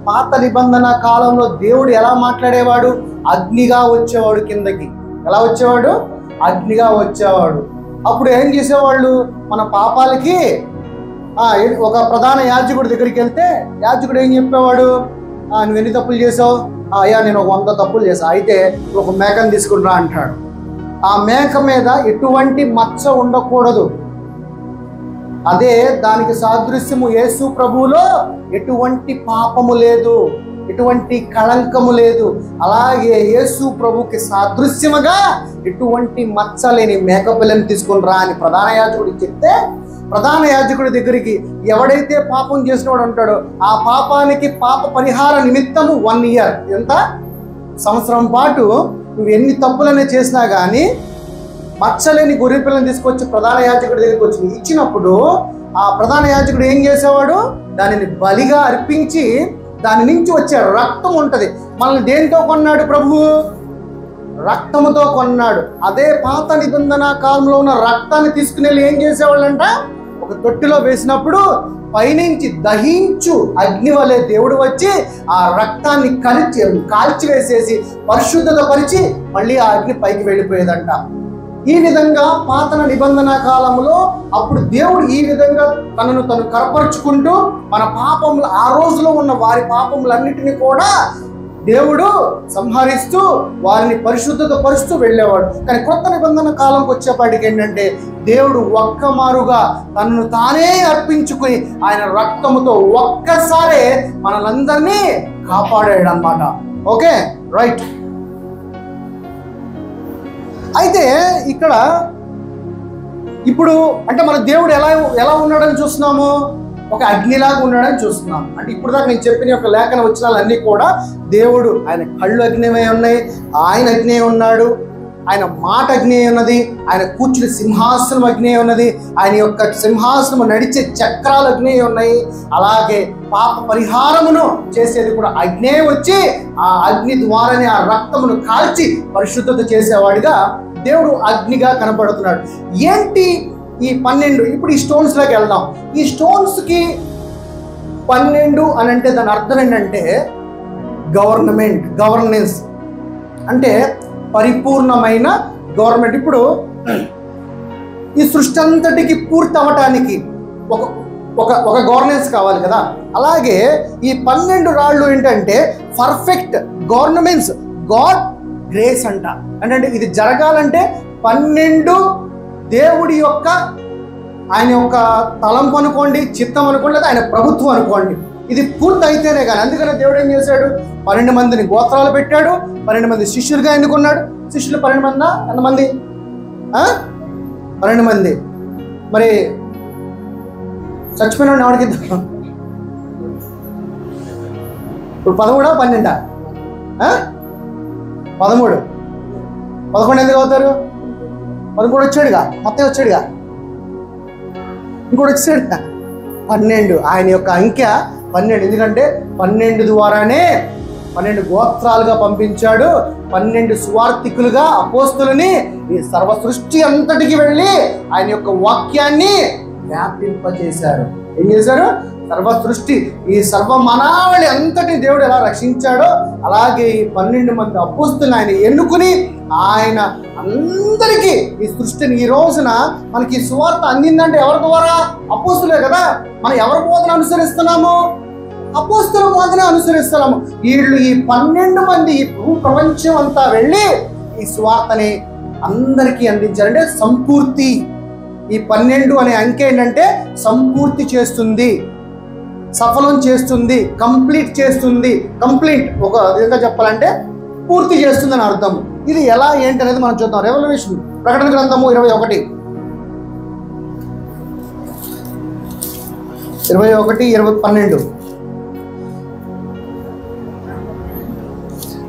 పాత నిబంధన కాలంలో దేవుడు ఎలా మాట్లాడేవాడు? అగ్నిగా వచ్చేవాడు కిందకి. ఎలా వచ్చేవాడు? అగ్నిగా వచ్చేవాడు. అప్పుడు ఏం చేసేవాళ్ళు? మన పాపాలకి ఒక ప్రధాన యాజకుడి దగ్గరికి వెళ్తే యాజకుడు ఏం చెప్పేవాడు? నువ్వు ఎన్ని తప్పులు చేసావు? అయ్యా నేను 100 తప్పులు చేసా. అయితే ఒక మేకను తీసుకుని రా అంటాడు. ఆ మేక మీద ఎటువంటి మచ్చ ఉండకూడదు. అదే దానికి సాదృశ్యము యేసు ప్రభువులో ఎటువంటి పాపము లేదు, ఎటువంటి కళంకము లేదు. అలాగే యేసు ప్రభుకి సాదృశ్యముగా ఎటువంటి మచ్చ లేని మేకపిల్లని తీసుకుని రా అని ప్రధాన యాజకుడికి చెప్తే, ప్రధాన యాజకుడి దగ్గరికి ఎవడైతే పాపం చేసినవాడు ఉంటాడో ఆ పాపానికి పాప పరిహార నిమిత్తము 1 year, ఎంత సంవత్సరం పాటు నువ్వు ఎన్ని తప్పులనే చేసినా కానీ మచ్చలేని గొర్రె పిల్లని తీసుకొచ్చి ప్రధాన యాజకుడి దగ్గరికి వచ్చి ఇచ్చినప్పుడు ఆ ప్రధాన యాజకుడు ఏం చేసేవాడు? దానిని బలిగా అర్పించి దాని నుంచి వచ్చే రక్తం ఉంటది. మనల్ని దేంతో కొన్నాడు ప్రభువు? రక్తముతో కొన్నాడు. అదే పాత నిబంధన కాలంలో ఉన్న రక్తాన్ని తీసుకుని వెళ్ళి ఏం చేసేవాళ్ళంట? ఒక తొట్టిలో వేసినప్పుడు పైనుంచి దహించు అగ్ని వలె దేవుడు వచ్చి ఆ రక్తాన్ని కాల్చివేసేసి పరిశుద్ధత పరిచి మళ్ళీ ఆ అగ్ని పైకి వెళ్ళిపోయేదంట. ఈ విధంగా పాత నిబంధన కాలంలో అప్పుడు దేవుడు ఈ విధంగా తనను తను కనపరుచుకుంటూ మన పాపములు, ఆ రోజులో ఉన్న వారి పాపములన్నిటినీ కూడా దేవుడు సంహరిస్తూ వారిని పరిశుద్ధత పరుస్తూ వెళ్ళేవాడు. కానీ కొత్త నిబంధన కాలంకి వచ్చేపాటికి ఏంటంటే దేవుడు ఒక్కమారుగా తనను తానే అర్పించుకుని ఆయన రక్తముతో ఒక్కసారే మనలందరినీ కాపాడాడు అన్నమాట. Okay, right. అయితే ఇక్కడ ఇప్పుడు అంటే మన దేవుడు ఎలా ఉన్నాడని చూస్తున్నాము? ఒక అగ్నిలాగా ఉన్నాడని చూస్తున్నాం. అంటే ఇప్పుడు దాకా నేను చెప్పిన ఒక లేఖన వచనాలన్నీ కూడా దేవుడు, ఆయన కళ్ళు అగ్నిమై ఉన్నాయి, ఆయన అగ్ని ఉన్నాడు, ఆయన మాట అగ్ని ఉన్నది, ఆయన కూర్చుని సింహాసనం అగ్ని ఉన్నది, ఆయన యొక్క సింహాసనం నడిచే చక్రాలు అగ్ని ఉన్నాయి. అలాగే పాప పరిహారమును చేసేది కూడా అగ్నే వచ్చి ఆ అగ్ని ద్వారానే ఆ రక్తమును కాల్చి పరిశుద్ధత చేసేవాడిగా దేవుడు అగ్నిగా కనపడుతున్నాడు. ఏంటి ఈ 12 ఇప్పుడు ఈ స్టోన్స్ లోకి వెళ్దాం. ఈ స్టోన్స్ కి 12 అని అంటే దాని అర్థం ఏంటంటే గవర్నెన్స్ అంటే పరిపూర్ణమైన గవర్నమెంట్. ఇప్పుడు ఈ సృష్టి అంతటికి పూర్తి అవ్వటానికి ఒక గవర్నెన్స్ కావాలి కదా, అలాగే ఈ 12 రాళ్ళు ఏంటంటే పర్ఫెక్ట్ గవర్నమెంట్స్, గాడ్ గ్రేస్ అంట. అంటే ఇది జరగాలంటే 12 దేవుడి యొక్క ఆయన యొక్క తలంపు అనుకోండి, చిత్తం అనుకోండి, లేదా ఆయన ప్రభుత్వం అనుకోండి, ఇది పూర్తి అయితేనే కానీ. అందుకనే దేవుడు ఏం చేశాడు, 12 మందిని గోత్రాలు పెట్టాడు, 12 మంది శిష్యులుగా ఎన్నుకున్నాడు. శిష్యులు 12 మందా? ఎంతమంది? 12 మంది. మరి చచ్చిపోయిన ఎవరికి ఇద్దాం? ఇప్పుడు 11 12 13 11 ఎందుకు అవుతారు? 11 వచ్చాడుగా, మొత్తం వచ్చాడుగా, ఇంకోటి వచ్చాడుగా 12. ఆయన యొక్క అంకె 12. ఎందుకంటే 12 ద్వారానే 12 గోత్రాలుగా పంపించాడు. 12 సువార్థికులుగా అపోస్తులని ఈ సర్వ సృష్టి అంతటికి వెళ్ళి ఆయన యొక్క వాక్యాన్ని వ్యాపింపజేశారు. ఏం చేశారు? సర్వ సృష్టి, ఈ సర్వ మానవాళి అంతటిని దేవుడు ఎలా రక్షించాడో అలాగే ఈ 12 మంది అపోస్తులను ఆయన ఎన్నుకుని ఆయన అందరికీ ఈ సృష్టిని ఈ రోజున మనకి సువార్త అందిందంటే ఎవరి ద్వారా? అపోస్తులే కదా. మనం ఎవరి బోధన అనుసరిస్తున్నాము? అపోస్తుల బోధన అనుసరిస్తున్నాము. వీళ్ళు ఈ 12 మంది ఈ ప్రపంచం అంతా వెళ్ళి ఈ సువార్తని అందరికీ అందించారు. అంటే సంపూర్తి. ఈ 12 అనే అంకె ఏంటంటే సంపూర్తి చేస్తుంది, సఫలం చేస్తుంది, కంప్లీట్ చేస్తుంది. కంప్లీట్ ఒక విధంగా చెప్పాలంటే పూర్తి చేస్తుంది అని అర్థం. ఇది ఎలా ఏంటి అనేది మనం చూద్దాం. రెవల్యూషన్ ప్రకటన గ్రంథము 21 12.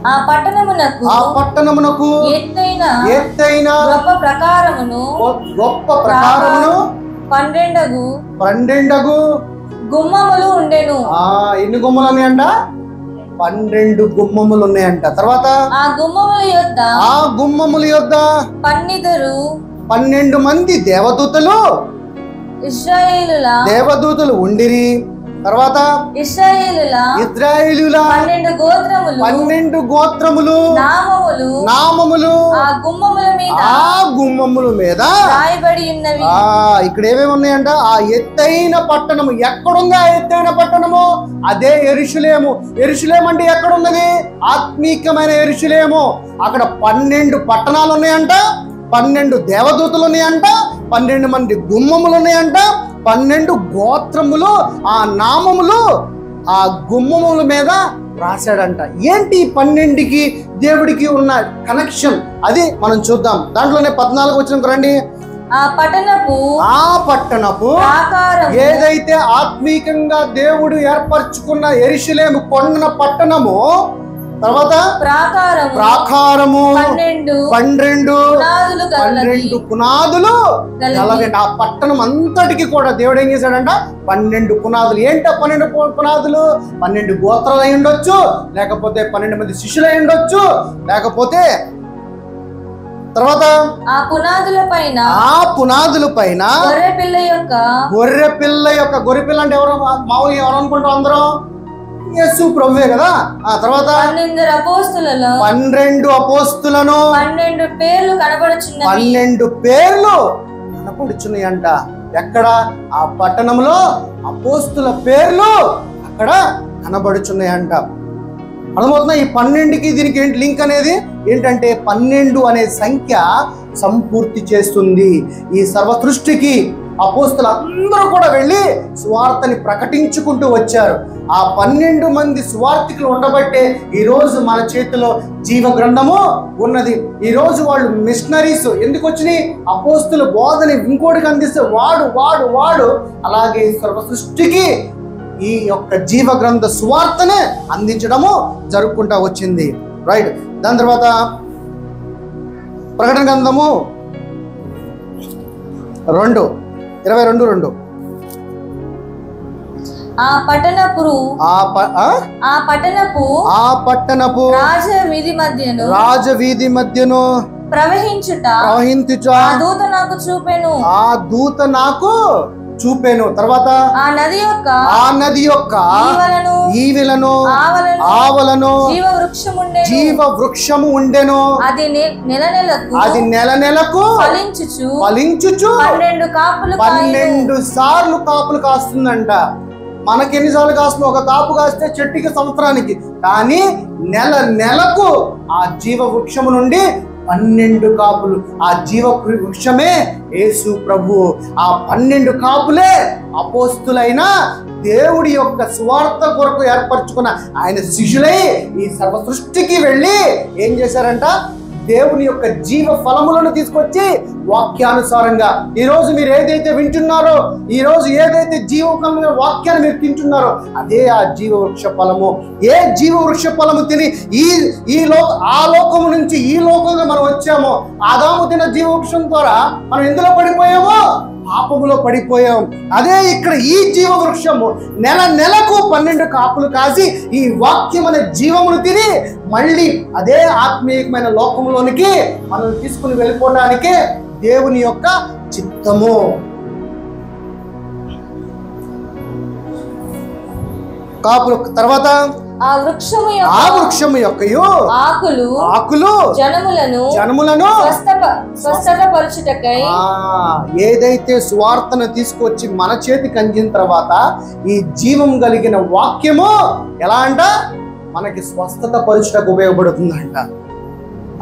ఆ పట్టణమునకు ఎత్తైన గొప్ప ప్రకారమును 12 గుమ్మములు ఉండెను. ఎన్ని గుమ్మలు ఉన్నాయంట? 12 గుమ్మములు ఉన్నాయంట. తర్వాత ఆ గుమ్మముల యొద్ద 12 మంది దేవదూతలు ఇశ్రాయేలుల ఉండిరి. తర్వాత ఇశ్రాయేలుల 12 గోత్రములు నామములు ఆ గుమ్మముల మీద రాయబడి ఉన్నవి. ఇక్కడ ఏమేమి ఉన్నాయంట? ఆ ఎత్తైన పట్టణము. ఎక్కడుంది ఆ ఎత్తైన పట్టణము? అదే యెరూషలేము. యెరూషలేము అంటే ఎక్కడున్నది? ఆత్మీకమైన యెరూషలేము. అక్కడ 12 పట్టణాలు ఉన్నాయంట, 12 దేవదూతలు ఉన్నాయంట, 12 మంది గుమ్మములు ఉన్నాయంట, 12 గోత్రములు ఆ నామములు ఆ గుమ్మముల మీద రాశాడంట. ఏంటి 12కి దేవుడికి ఉన్న కనెక్షన్? అది మనం చూద్దాం. దాంట్లోనే 14 వచ్చిన రండి. ఆ పట్టణపు ఏదైతే ఆత్మీకంగా దేవుడు ఏర్పరచుకున్న యెరూషలేము కొండ పట్టణము, తర్వాత ప్రాకారము 12 పునాదులు అలాగే ఆ పట్టణం అంతటికి కూడా దేవుడు ఏం చేశాడంట? 12 పునాదులు. ఏంటో 12 పునాదులు? 12 గోత్రాలు అయి ఉండొచ్చు, లేకపోతే 12 మంది శిష్యులు అయి ఉండొచ్చు, లేకపోతే తర్వాత ఆ పునాదుల పైన గొర్రె పిల్ల అంటే ఎవరు? మామూలుగా ఎవరు అనుకుంటాం అందరూ? యేసు ప్రభువే కదా. ఆ తర్వాత 12 అపోస్తులను 12 పేర్లు కనపడుచున్నాయంట. ఎక్కడ? ఆ పట్టణంలో అపోస్తుల పేర్లు అక్కడ కనబడుచున్నాయంట. అర్థమవుతున్నా? ఈ 12కి దీనికి ఏంటి లింక్ అనేది? ఏంటంటే 12 అనే సంఖ్య సంపూర్తి చేస్తుంది. ఈ సర్వ సృష్టికి అపోస్తులు అందరూ కూడా వెళ్ళి సువార్తని ప్రకటించుకుంటూ వచ్చారు. ఆ 12 మంది సువార్థికులు ఉండబట్టే ఈరోజు మన చేతిలో జీవ గ్రంథము ఉన్నది. ఈరోజు వాళ్ళు మిషనరీస్ ఎందుకు వచ్చినాయి? అపోస్తుల బోధని ఇంకోటికి అందిస్తే వాడు అలాగే సర్వ సృష్టికి ఈ యొక్క జీవ గ్రంథ సువార్తనే అందించడము జరుపుకుంటా వచ్చింది. రైట్. దాని తర్వాత ప్రకటన గ్రంథము 22:2 ఆ పట్టణపు రాజవీధి మధ్యను ప్రవహించుట ఆ దూత నాకు చూపెను. తర్వాత ఆ నది యొక్క ఈవెలను ఆవలను జీవ వృక్షము ఉండెను. అది నెల నెలకు ఫలించుచు 12 సార్లు కాపులు కాస్తుందంట. మనకి ఎన్నిసార్లు కాస్తుంది? ఒక కాపు కాస్తే చెట్టుకి సంవత్సరానికి, కానీ నెల నెలకు ఆ జీవ వృక్షము నుండి 12 కాపులు. ఆ జీవ వృక్షమే యేసు ప్రభు. ఆ 12 కాపులే అపోస్తులైన దేవుడి యొక్క సువార్త కొరకు ఏర్పరచుకున్న ఆయన శిష్యులై ఈ సర్వ సృష్టికి వెళ్ళి ఏం చేశారంట? దేవుని యొక్క జీవ ఫలములను తీసుకొచ్చి వాక్యానుసారంగా ఈరోజు మీరు ఏదైతే వింటున్నారో, ఈరోజు ఏదైతే జీవకరమైన వాక్యాన్ని మీరు తింటున్నారో అదే ఆ జీవ వృక్ష ఫలము. ఏ జీవ వృక్ష ఫలము తిని ఆ లోకము నుంచి ఈ లోకంలో మనం వచ్చామో, ఆదాము తిన్న జీవ వృక్షం ద్వారా మనం ఎందులో పడిపోయామో? పాపములో పడిపోయాం. అదే ఇక్కడ ఈ జీవ వృక్షము నెల నెలకు 12 కాపులు కాసి ఈ వాక్యం అనే జీవమును తిని మళ్ళీ అదే ఆత్మీయమైన లోకంలోనికి మనం తీసుకుని వెళ్ళిపోవడానికి దేవుని యొక్క చిత్తము. కాపులు తర్వాత ఆ వృక్షము యొక్క ఆకులు జనములను స్వస్థతపరచుటకై ఏదైతే సువార్తను తీసుకొచ్చి మన చేతికి అందిన తర్వాత ఈ జీవం కలిగిన వాక్యము ఎలా అంట? మనకి స్వస్థత పరచుటకు ఉపయోగపడుతుందంట.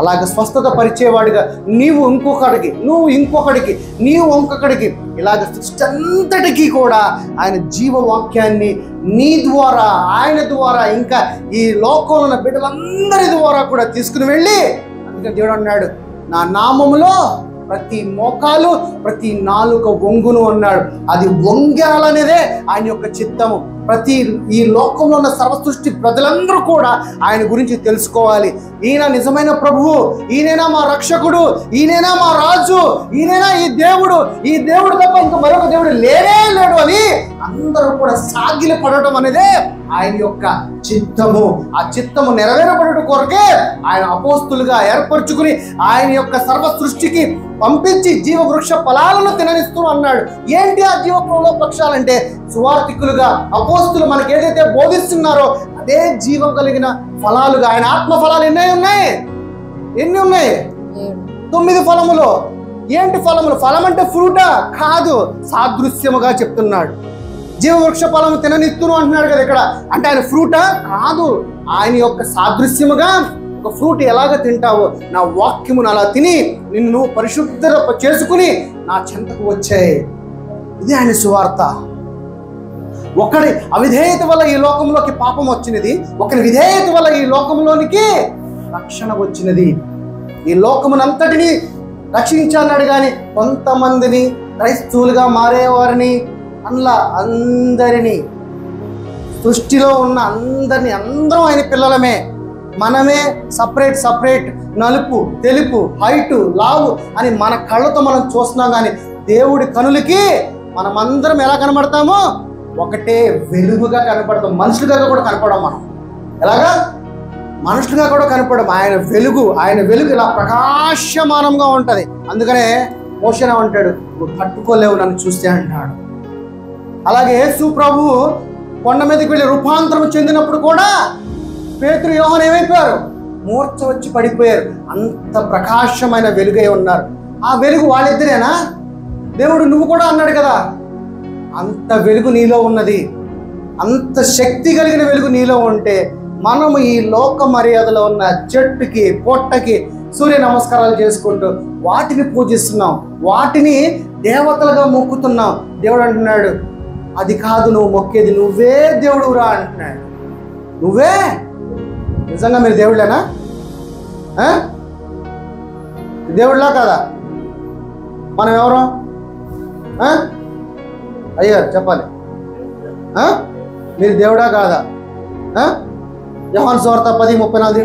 అలాగే స్వస్థత పరిచేవాడిగా నీవు ఇంకొకడికి, నువ్వు ఇంకొకడికి, నీవు ఇంకొకడికి, ఇలాగ సృష్టి అంతటికీ కూడా ఆయన జీవవాక్యాన్ని నీ ద్వారా, ఆయన ద్వారా, ఇంకా ఈ లోకంలో ఉన్న బిడ్డలందరి ద్వారా కూడా తీసుకుని వెళ్ళి, అందుకని దేవుడు అన్నాడు, నా నామములో ప్రతి మోకాలు ప్రతి నాలుక వంగును అన్నాడు. అది వంగాలనేదే ఆయన యొక్క చిత్తము. ప్రతి ఈ లోకంలో ఉన్న సర్వసృష్టి ప్రజలందరూ కూడా ఆయన గురించి తెలుసుకోవాలి. ఈయన నిజమైన ప్రభువు, ఈయనైనా మా రక్షకుడు, ఈయనైనా మా రాజు, ఈయనైనా ఈ దేవుడు తప్ప ఇంకా మరొక దేవుడు లేనే లేడు అని అందరూ కూడా సాగిలి పడటం అనేదే ఆయన యొక్క చిత్తము. ఆ చిత్తము నెరవేరబడటం కొరకే ఆయన అపోస్తులుగా ఏర్పరచుకుని ఆయన యొక్క సర్వ సృష్టికి పంపించి జీవ వృక్ష ఫలాలను తిననిస్తూ అన్నాడు. ఏంటి ఆ జీవ పక్షాలంటే? సువార్థికులుగా అపోస్తులు మనకి ఏదైతే బోధిస్తున్నారో అదే జీవం కలిగిన ఫలాలుగా ఆయన ఆత్మ ఫలాలు ఎన్ని ఉన్నాయి? 9 ఫలములు. ఏంటి ఫలములు? ఫలం అంటే ఫ్రూటా? కాదు, సాదృశ్యముగా చెప్తున్నాడు. జీవవృక్ష ఫలము తిననిత్తును అంటున్నాడు కదా ఇక్కడ. అంటే ఆయన ఫ్రూటా? కాదు, ఆయన యొక్క సాదృశ్యముగా. ఒక ఫ్రూట్ ఎలాగ తింటావో నా వాక్యమును అలా తిని నిన్ను పరిశుద్ధ చేసుకుని నా చెంతకు వచ్చాయి. ఇది ఆయన సువార్త. ఒకరి అవిధేయత వల్ల ఈ లోకంలోకి పాపం వచ్చినది, ఒకరి విధేయత వల్ల ఈ లోకంలోనికి రక్షణ వచ్చినది. ఈ లోకమునంతటిని రక్షించన్నాడు కానీ కొంతమందిని క్రైస్తవులుగా మారేవారిని అందులో అందరినీ, సృష్టిలో ఉన్న అందరం ఆయన పిల్లలమే. మనమే సపరేట్ నలుపు తెలుపు హైటు లావు అని మన కళ్ళతో మనం చూస్తున్నాం, కానీ దేవుడి కనులకి మనమందరం ఎలా కనబడతామో? ఒకటే వెలుగుగా కనపడతాం. మనుషులుగా కూడా కనపడం. మనం ఎలాగా? మనుషులుగా కూడా కనపడం. ఆయన వెలుగు ఇలా ప్రకాశమానంగా ఉంటది. అందుకనే మోషే అంటాడు, నువ్వు తట్టుకోలేవు నన్ను చూస్తే అంటాడు. అలాగే యేసు ప్రభు కొండ మీదకి వెళ్ళి రూపాంతరం చెందినప్పుడు కూడా పేతురు యోహాను ఏమైపోయారు? మూర్ఛ వచ్చి పడిపోయారు. అంత ప్రకాశమైన వెలుగై ఉన్నారు. ఆ వెలుగు వాళ్ళిద్దరేనా? దేవుడు నువ్వు కూడా అన్నాడు కదా, అంత వెలుగు నీలో ఉన్నది. అంత శక్తి కలిగిన వెలుగు నీలో ఉంటే మనము ఈ లోక మర్యాదలో ఉన్న చెట్టుకి పొట్టకి సూర్య నమస్కారాలు చేసుకుంటూ వాటిని పూజిస్తున్నాం, వాటిని దేవతలుగా మొక్కుతున్నాం. దేవుడు అంటున్నాడు, అది కాదు నువ్వు మొక్కేది, నువ్వే దేవుడు రా అంటున్నాడు. నువ్వే నిజంగా మీరు దేవుళ్ళేనా? దేవుళ్ళా కాదా? మనం ఎవరు? అయ్యారు చెప్పాలి. మీరు దేవుడా కాదా? యోహాను సువార్త 10:34.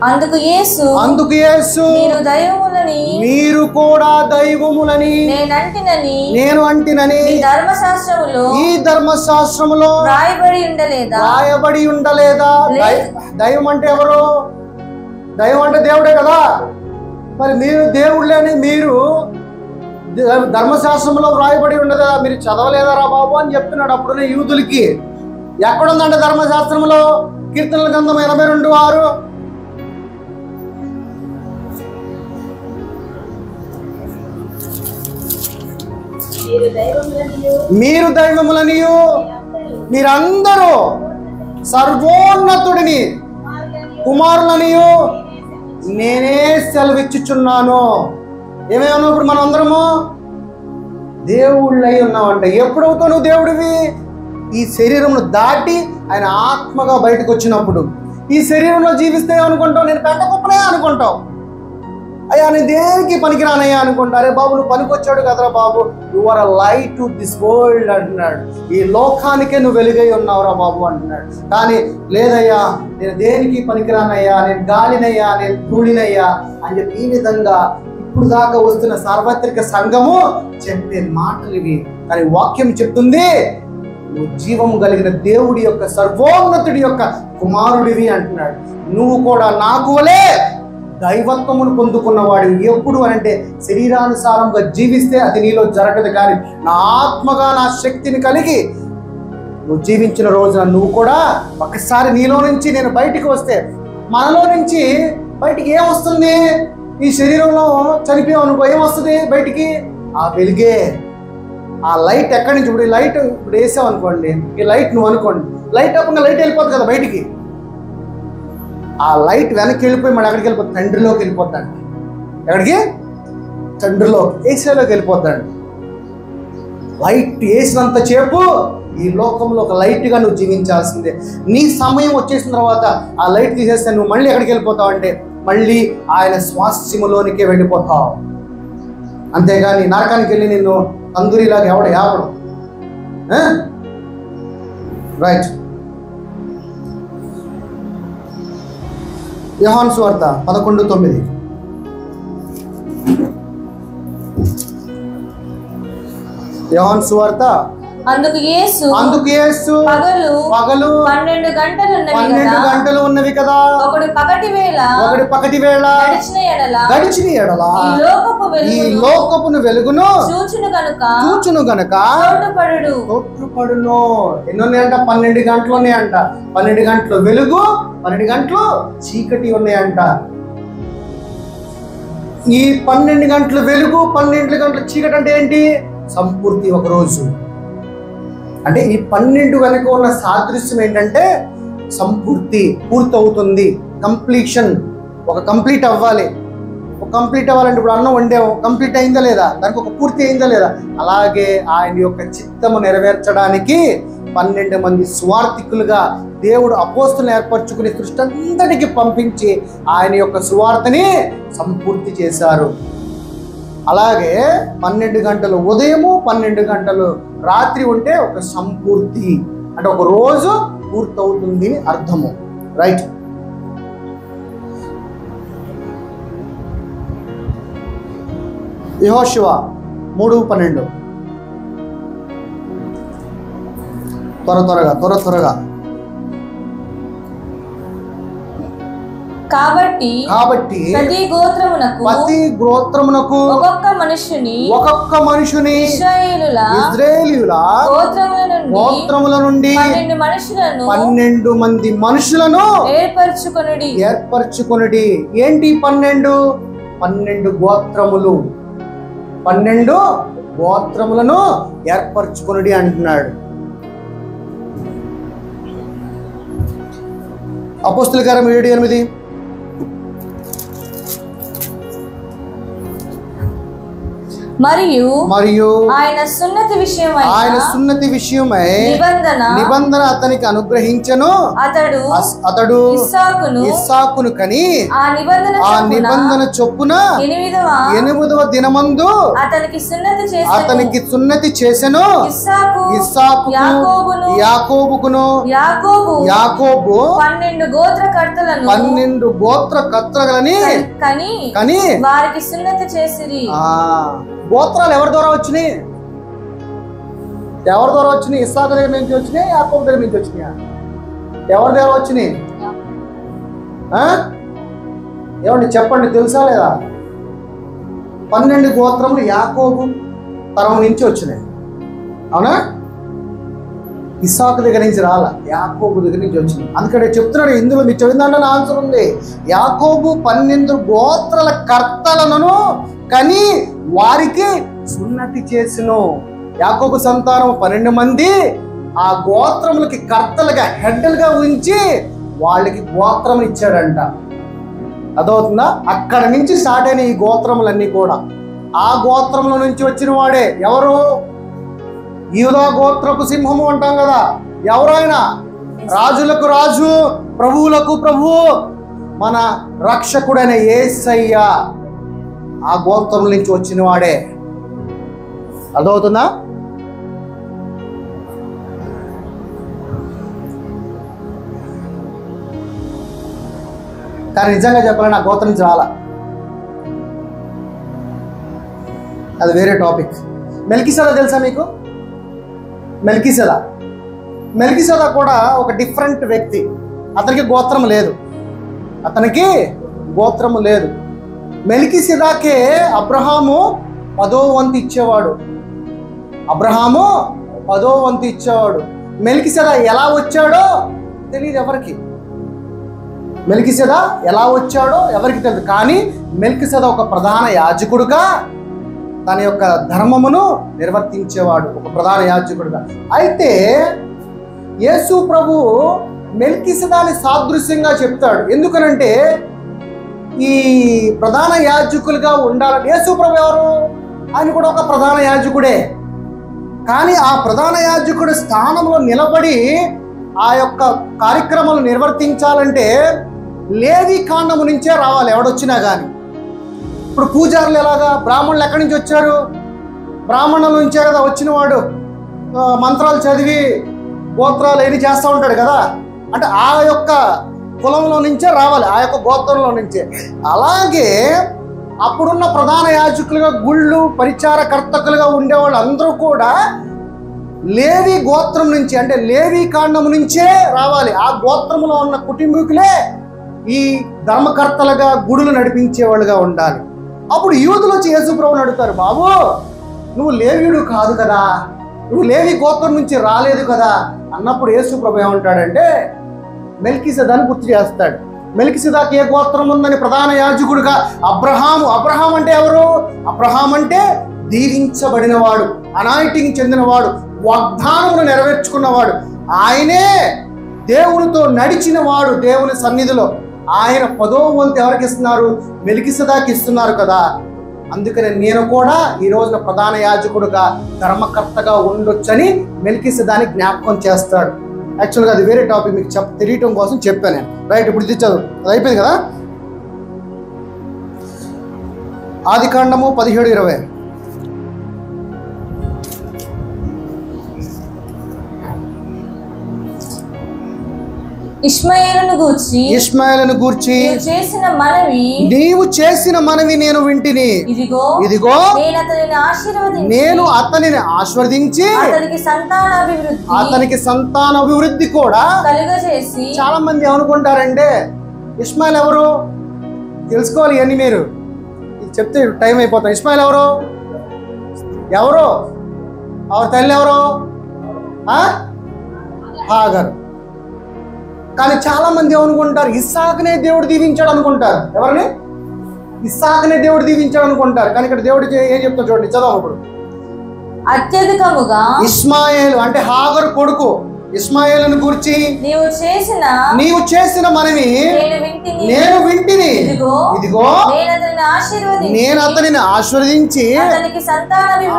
అందుకు యేసు మీరు దయ్యములను మీరు కూడా దైవములని నేను అంటినని ఈ ధర్మశాస్త్రములో రాయబడి ఉండలేదా? దైవం అంటే ఎవరు? దైవం అంటే దేవుడే కదా. మరి మీరు దేవుళ్ళని మీరు ధర్మశాస్త్రంలో వ్రాయబడి ఉండదా? మీరు చదవలేదారా బాబు అని చెప్తున్నాడు అప్పుడున్న యూదులకి. ఎక్కడుందంటే ధర్మశాస్త్రంలో? కీర్తనల గ్రంథం 82:6. మీరు దైవములనియు మీరందరూ సర్వోన్నతుడిని కుమారులనియు నేనే సెలవిచ్చుచున్నాను. ఏమేమన్నా ఇప్పుడు మనం అందరము దేవుళ్ళై ఉన్నామంట. ఎప్పుడవుతావు నువ్వు దేవుడివి? ఈ శరీరంను దాటి ఆయన ఆత్మగా బయటకు వచ్చినప్పుడు. ఈ శరీరంలో జీవిస్తే అనుకుంటావు నేను పెద్ద గొప్పనే అనుకుంటావు. అయ్యా నేను దేనికి పనికిరానయ్యా అనుకుంటా. అరే బాబు నువ్వు పనికొచ్చాడు కదరా బాబు, you are a light to this world అంటున్నాడు. ఈ లోకానికే నువ్వు వెలుగై ఉన్నావురా బాబు అంటున్నాడు. కానీ లేదయ్యా నేను దేనికి పనికిరానయ్యా, నేను గాలినయ్యా, నేను ధూళినయ్యా అని చెప్పి ఈ విధంగా ఇప్పుడు దాకా వస్తున్న సార్వత్రిక సంఘము చెప్పే మాటలు ఇవి. కానీ వాక్యం చెప్తుంది నువ్వు జీవము కలిగిన దేవుడి యొక్క సర్వోన్నతుడి యొక్క కుమారుడివి అంటున్నాడు. నువ్వు కూడా నాకు వలే దైవత్వమును పొందుకున్నవాడు. ఎప్పుడు అంటే శరీరానుసారంగా జీవిస్తే అది నీలో జరగదు. కానీ నా ఆత్మగా నా శక్తిని కలిగి నువ్వు జీవించిన రోజున నువ్వు కూడా ఒకసారి నీలో నుంచి నేను బయటికి వస్తే, మనలో నుంచి బయటికి ఏమొస్తుంది? ఈ శరీరంలో చనిపోయావు అనుకో, ఏమొస్తుంది బయటికి? ఆ వెలుగే, ఆ లైట్. ఎక్కడి నుంచి? ఇప్పుడు ఈ లైట్ ఇప్పుడు వేసావు అనుకోండి, ఈ లైట్ నువ్వు అనుకోండి, లైట్ అప్పుడు లైట్ వెళ్ళిపోతుంది కదా బయటికి. ఆ లైట్ వెనక్కి వెళ్ళిపోయి మళ్ళీ ఎక్కడికి వెళ్ళిపోతుంది? తండ్రిలోకి వెళ్ళిపోతాడు. ఎక్కడికి? తండ్రిలో, ఏసీలోకి వెళ్ళిపోతాడు. లైట్ వేసినంత సేపు ఈ లోకంలో ఒక లైట్గా నువ్వు జీవించాల్సిందే. నీ సమయం వచ్చేసిన తర్వాత ఆ లైట్ తీసేస్తే నువ్వు మళ్ళీ ఎక్కడికి వెళ్ళిపోతావు అంటే మళ్ళీ ఆయన స్వాస్థ్యములోనికే వెళ్ళిపోతావు. అంతేగాని నరకానికి వెళ్ళి నిన్ను తందూరిలాగా ఎవడు యావడు. రైట్. యోహాను సువార్త 11:9. యోహాను సువార్త. అందుకు యేసు పగలు 12 గంటలు ఉన్నవి కదా. ఒకటి పగటి వేళ గడిచిన ఎడల ఈ లోకపును వెలుగును చూచును గనుక తోట్రుపడును. ఎన్ని ఉన్నాయంట? 12 గంటలు ఉన్నాయంట. 12 గంటలు వెలుగు, 12 గంటలు చీకటి ఉన్నాయంట. ఈ 12 గంటలు వెలుగు, 12 గంటలు చీకటి అంటే ఏంటి? సంపూర్తి ఒక రోజు. అంటే ఈ 12 వెనక ఉన్న సాదృశ్యం ఏంటంటే సంపూర్తి, పూర్తవుతుంది, కంప్లీషన్. ఒక కంప్లీట్ అవ్వాలి. ఒక కంప్లీట్ అవ్వాలంటే ఇప్పుడు అన్నం వండాము, కంప్లీట్ అయిందా లేదా? దానికి ఒక పూర్తి అయిందా లేదా? అలాగే ఆయన యొక్క చిత్తము నెరవేర్చడానికి 12 మంది సువార్థికులుగా దేవుడు అపోస్తులను ఏర్పరచుకుని సృష్టి అంతటికి పంపించి ఆయన యొక్క సువార్తని సంపూర్తి చేశారు. అలాగే 12 గంటలు ఉదయము, 12 గంటలు రాత్రి ఉంటే ఒక సంపూర్తి, అంటే ఒక రోజు పూర్తవుతుంది అర్థము. రైట్. యెహోషువ 3:12. త్వరగా. కాబట్టి ప్రతి గోత్రమునకు ఒక్కొక్క మనుషుని ఇశ్రాయేలీయుల గోత్రముల నుండి 12 మంది మనుషులను ఏర్పరచుకొనుడి. ఏంటి 12 గోత్రములు? 12 గోత్రములను ఏర్పరచుకొనుడి అంటున్నాడు. అపోస్తుల కార్యం 7:8. మరియు ఆయన సున్నతి విషయమై నిబంధన అతనికి అనుగ్రహించెను. అతడు ఇస్సాకును కని ఆ నిబంధన చొప్పున 8వ దినమందు అతనికి సున్నతి చేసెను. ఇస్సాకు యాకోబుకును యాకోబు 12 గోత్రకర్తలని కని వారికి సున్నతి చేసిరి. గోత్రాలు ఎవరి ద్వారా వచ్చినాయి? ఇస్సాకు దగ్గర నుంచి వచ్చినాయి, యాకోబు దగ్గర నుంచి వచ్చినాయా? ఎవరి దగ్గర వచ్చినాయి? ఏమండి చెప్పండి, తెలుసా లేదా? 12 గోత్రములు యాకోబు తరం నుంచి వచ్చినాయి, అవునా? ఇస్సాకు దగ్గర నుంచి రాలా, యాకోబు దగ్గర నుంచి వచ్చింది. అందుకనే చెప్తున్నాడు, ఇందులో మీరు చదివిందంటే ఆన్సర్ ఉంది. యాకోబు 12 గోత్రాల కర్తలను కని వారికి సున్నతి చేసెను. యాకోబు సంతానం 12 మంది, ఆ గోత్రములకి కర్తలుగా హెడ్లుగా ఉంచి వాళ్ళకి గోత్రం ఇచ్చాడంట. అదవుతుందా? అక్కడ నుంచి స్టార్ట్ అయిన ఈ గోత్రములన్నీ కూడా ఆ గోత్రంలో నుంచి వచ్చిన వాడే. ఎవరు? యూదా గోత్రపు సింహము అంటాం కదా. ఎవరైనా రాజులకు రాజు, ప్రభువులకు ప్రభువు, మన రక్షకుడైన యేసయ్య ఆ గోత్రం నుంచి వచ్చిన వాడే. అదవుతుందా? కానీ నిజంగా చెప్పాలని ఆ గోత్రం నుంచి రాలా, అది వేరే టాపిక్. మెల్కీసెదెకు తెలుసా మీకు? మెల్కీసెదెకు కూడా ఒక డిఫరెంట్ వ్యక్తి. అతనికి గోత్రం లేదు. మెల్కీసెదెకే అబ్రహాము 10వ వంతు ఇచ్చేవాడు. మెల్కీసెదెకు ఎలా వచ్చాడో తెలియదు ఎవరికి. మెల్కీసెదెకు ఎలా వచ్చాడో ఎవరికి తెలియదు. కానీ మెల్కీసెదెకు ఒక ప్రధాన యాజకుడుగా తన యొక్క ధర్మమును నిర్వర్తించేవాడు, ఒక ప్రధాన యాజకుడుగా. అయితే యేసు ప్రభు మెల్కీసెదెకుని సాదృశ్యంగా చెప్తాడు. ఎందుకనంటే ఈ ప్రధాన యాజకులుగా ఉండాలంటే యేసు ప్రభు ఎవరు? ఆయన కూడా ఒక ప్రధాన యాజకుడే. కానీ ఆ ప్రధాన యాజకుడి స్థానంలో నిలబడి ఆ యొక్క కార్యక్రమాలు నిర్వర్తించాలంటే లేవి కాండము నుంచే రావాలి ఎవడొచ్చినా కానీ. ఇప్పుడు పూజారులు ఎలాగా? బ్రాహ్మణులు ఎక్కడి నుంచి వచ్చారు? బ్రాహ్మణుల నుంచే కదా వచ్చిన వాడు. మంత్రాలు చదివి గోత్రాలు ఏది చేస్తూ ఉంటాడు కదా. అంటే ఆ యొక్క కులంలో నుంచే రావాలి, ఆ యొక్క గోత్రంలో నుంచే. అలాగే అప్పుడున్న ప్రధాన యాజకులుగా, గుళ్ళు పరిచారకర్తకులుగా ఉండేవాళ్ళు అందరూ కూడా లేవి గోత్రం నుంచి, అంటే లేవి కాండము నుంచే రావాలి. ఆ గోత్రంలో ఉన్న కుటుంబీకులే ఈ ధర్మకర్తలుగా, గుడులు నడిపించేవాళ్ళుగా ఉండాలి. అప్పుడు యూదులు వచ్చి యేసు ప్రభువుని అడుగుతారు, బాబు నువ్వు లేవీయుడు కాదు కదా, నువ్వు లేవి గోత్రం నుంచి రాలేదు కదా అన్నప్పుడు యేసు ప్రభు ఏమంటాడంటే మెల్కీసెదెకుని గుర్తు చేస్తాడు. మెల్కీసెదెకు ఏ గోత్రం ఉందని ప్రధాన యాజకుడుగా అబ్రహాం అంటే ఎవరు? అబ్రహాం అంటే దీవించబడినవాడు, అనాయింటింగ్ చెందినవాడు, వాగ్దానమును నెరవేర్చుకున్నవాడు. ఆయనే దేవునితో నడిచిన వాడు దేవుని సన్నిధిలో. ఆయన 10వ వంతు ఎవరికి ఇస్తున్నారు? మెల్కీసెదెకుకి ఇస్తున్నారు కదా. అందుకనే నేను కూడా ఈ రోజున ప్రధాన యాజకుడుగా, ధర్మకర్తగా ఉండొచ్చని మెల్కీసెదెకుని జ్ఞాపకం చేస్తాడు. యాక్చువల్గా అది వేరే టాపిక్, మీకు తెలియటం కోసం చెప్పాను నేను. రైట్, ఇప్పుడు చదువు, అది అయిపోయింది కదా. ఆదికాండము 17:20. ఇష్మాయేలును గూర్చి నీవు చేసిన మనవి నేను వింటిని. ఇదిగో నేను అతనిని ఆశీర్వదించి అతనికి సంతానాభివృద్ధి కూడా కలుగజేసి. చాలా మంది ఏమనుకుంటారంటే ఇష్మాయేల్ ఎవరు తెలుసుకోవాలి. ఇవన్నీ మీరు చెప్తే టైం అయిపోతాం. ఇష్మాయేల్ ఎవరు? ఆవిడ తల్లి ఎవరు? హాగరు. కానీ చాలా మంది ఏమనుకుంటారు, ఇస్సాకునే దేవుడు దీవించాడు అనుకుంటారు. ఎవరిని? ఇస్సాకునే దేవుడు దీవించాడు అనుకుంటారు. కానీ ఇక్కడ దేవుడు ఏం చెప్తాడు చూడండి, చదవం. ఇప్పుడు అత్యధికముగా ఇష్మాయేలు అంటే హాగరు కొడుకు ఇష్మాయేలును గూర్చి నీవు చేసిన మనవి నేను వింటిని. ఇదిగో నేను అతనిని ఆశీర్వదించి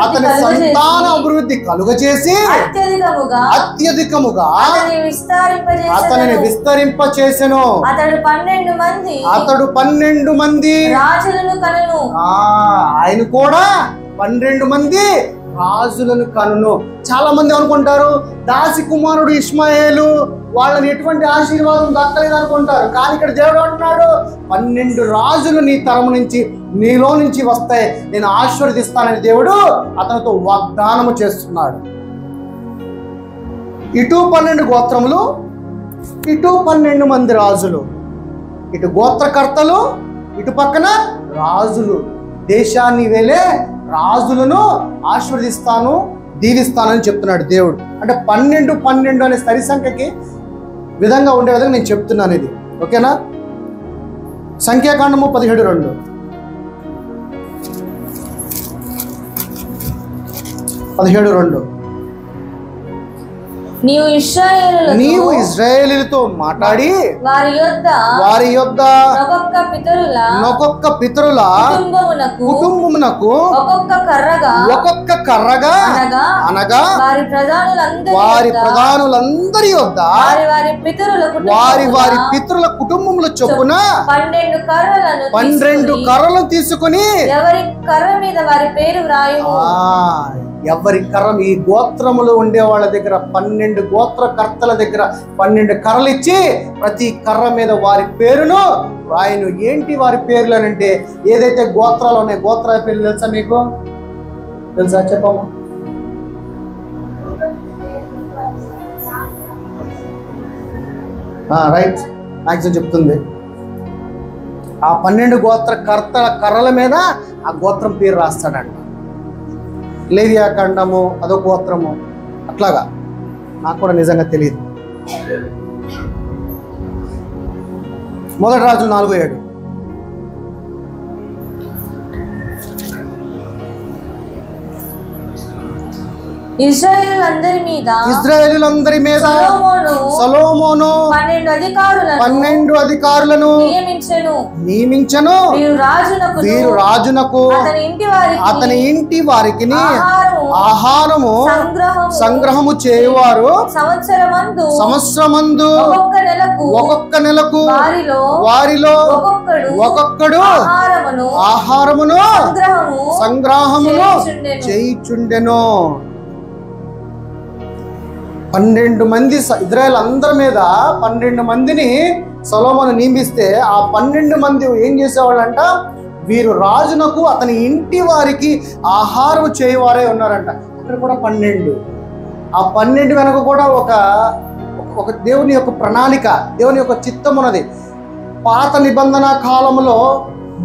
అతని సంతాన అభివృద్ధి కలుగజేసి అత్యధికముగా అతనిని విస్తరింప చేసెను. అతడు 12 మంది రాజులను కనును. ఆయన కూడా 12 మంది రాజులను కనును. చాలా మంది అనుకుంటారు దాసి కుమారుడు ఇష్మాయేలు వాళ్ళని ఎటువంటి ఆశీర్వాదం దక్కలేదు అనుకుంటారు. కానీ ఇక్కడ దేవుడు అంటున్నాడు 12 రాజులు నీ తరము నుంచి నీలో నుంచి వస్తాయి, నేను ఆశీర్వదిస్తానని దేవుడు అతనితో వాగ్దానము చేస్తున్నాడు. ఇటు 12 గోత్రములు, ఇటు 12 మంది రాజులు, ఇటు గోత్రకర్తలు, ఇటు పక్కన రాజులు. దేశాన్ని వేలే రాజులను ఆశీర్వదిస్తాను, దీవిస్తానని చెప్తున్నాడు దేవుడు. అంటే 12 అనే సరి సంఖ్యకి విధంగా ఉండే విధంగా నేను చెప్తున్నాను ఇది. ఓకేనా? సంఖ్యాకాండము 17:2. నీవు ఇశ్రాయేలీయులతో మాట్లాడి వారి యొద్ద ఒక్కొక్క పితరుల కుటుంబమునకు ఒక్కొక్క కర్రగా అనగా వారి ప్రధానులందరి యొద్ద వారి పితరుల కుటుంబముల చొప్పున 12 కర్రలను తీసుకుని ఎవరి కర్ర మీద వారి పేరు వ్రాయుము. ఎవరి కర్ర, ఈ గోత్రములు ఉండే వాళ్ళ దగ్గర 12 గోత్రకర్తల దగ్గర 12 కర్రలు ఇచ్చి ప్రతి కర్ర మీద వారి పేరును రాయను. ఏంటి వారి పేర్లు అని అంటే, ఏదైతే గోత్రాలు ఉన్నాయి గోత్రాల పేర్లు తెలుసా మీకు? తెలుసా? చెప్పమ్మా. రైట్, మ్యాక్సిమం చెప్తుంది. ఆ 12 గోత్రకర్తల కర్రల మీద ఆ గోత్రం పేరు రాస్తాడంట. లేవియా ఖండము అదో గోత్రము, అట్లాగా. నాకు కూడా నిజంగా తెలియదు. 1 రాజులు 4:7. ఇశ్రాయేలీయులందరి మీద సొలొమోను 12 అధికారులను నియమించెను. వీరు రాజునకు అతని ఇంటి వారికి ఆహారము సంగ్రహము చేయువారు. సంవత్సరమందు ఒక్కొక్క నెలకు వారిలో ఒక్కొక్కడు ఆహారమును సంగ్రహమును చేయుచుండెను. 12 మంది ఇజ్రాయెల్ అందరి మీద 12 మందిని సొలొమోను నియమిస్తే ఆ 12 మంది ఏం చేసేవాళ్ళంట, వీరు రాజునకు అతని ఇంటి వారికి ఆహారం చేయవారే ఉన్నారంట. అక్కడ కూడా 12. ఆ 12 వెనక కూడా ఒక దేవుని యొక్క ప్రణాళిక, దేవుని యొక్క చిత్తం ఉన్నది. పాత నిబంధన కాలంలో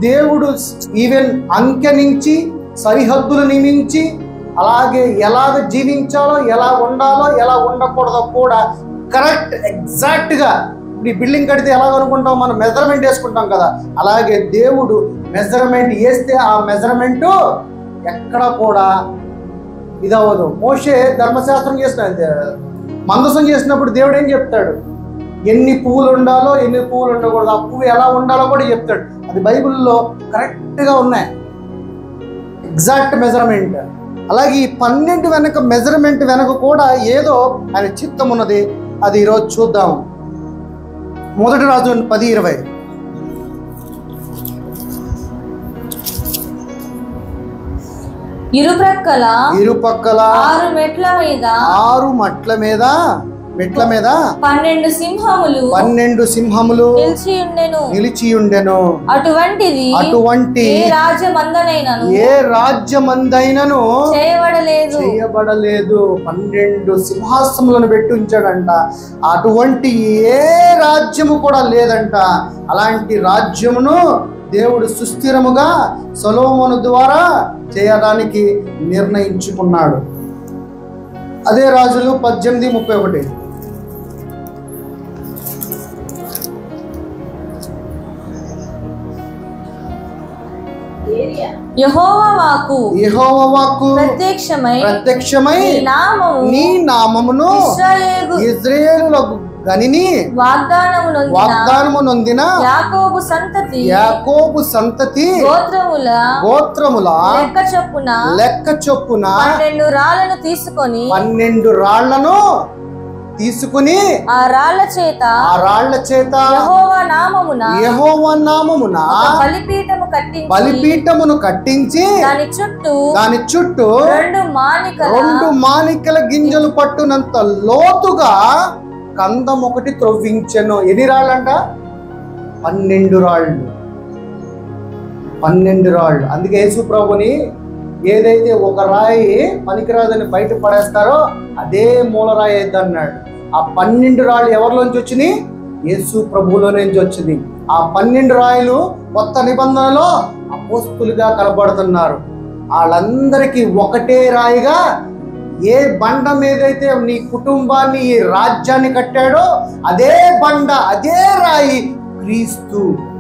దేవుడు ఈవెన్ అంకె నుంచి సరిహద్దులు నియమించి, అలాగే ఎలాగ జీవించాలో, ఎలా ఉండాలో, ఎలా ఉండకూడదో కూడా కరెక్ట్ ఎగ్జాక్ట్గా. ఇప్పుడు ఈ బిల్డింగ్ కడితే ఎలాగ అనుకుంటాం, మనం మెజర్మెంట్ వేసుకుంటాం కదా, అలాగే దేవుడు మెజర్మెంట్ వేస్తే ఆ మెజర్మెంటు ఎక్కడ కూడా ఇదవ్వదు. మోషే ధర్మశాస్త్రం చేసిన మందసం చేసినప్పుడు దేవుడు ఏం చెప్తాడు, ఎన్ని పువ్వులు ఉండాలో ఎన్ని పువ్వులు ఉండకూడదు, ఆ పువ్వు ఎలా ఉండాలో కూడా చెప్తాడు. అది బైబిల్లో కరెక్ట్గా ఉన్నాయి, ఎగ్జాక్ట్ మెజర్మెంట్. అలాగే ఈ 12 వెనక మెజర్మెంట్ వెనక కూడా ఏదో ఆయన చిత్తం ఉన్నది. అది ఈరోజు చూద్దాం. 1 రాజులు 10:20. ఇరుపక్కల 6 మెట్ల మీద 12 సింహములు నిలిచి ఉండెను. అటువంటి ఏ రాజ్యమందైనను చేయబడలేదు. 12 సింహాసములను పెట్టి ఉంచాడంట. అటువంటి ఏ రాజ్యము కూడా లేదంట. అలాంటి రాజ్యమును దేవుడు సుస్థిరముగా సొలొమోను ద్వారా చేయడానికి నిర్ణయించుకున్నాడు. అదే రాజులు 18:31. యెహోవా వాక్కు ప్రత్యక్షమై నీ నామమును ఇశ్రాయేలులకు గనిని వాగ్దానము నొందిన యాకోబు సంతతి గోత్రముల లెక్క చొప్పున 12 రాళ్లను తీసుకుని ఆ రాళ్ల చేత యెహోవా నామమున బలిపీఠమును కట్టించి దాని చుట్టూ 2 మానికల గింజలు పట్టునంత లోతుగా కందం ఒకటి త్రవ్వించెను. ఎన్ని రాళ్ళంట? 12 రాళ్ళు. అందుకే యేసు ప్రభుని ఏదైతే ఒక రాయి పనికిరాదని బయట పడేస్తారో అదే మూలరాయి అయితే అన్నాడు. ఆ 12 రాళ్ళు ఎవరిలోంచి వచ్చినాయి? యేసు ప్రభువులో నుంచి వచ్చింది. ఆ 12 రాయలు కొత్త నిబంధనలో అపోస్తులుగా కనబడుతున్నారు. వాళ్ళందరికీ ఒకటే రాయిగా ఏ బండ మీదైతే నీ కుటుంబాన్ని, ఈ రాజ్యాన్ని కట్టాడో అదే బండ, అదే రాయి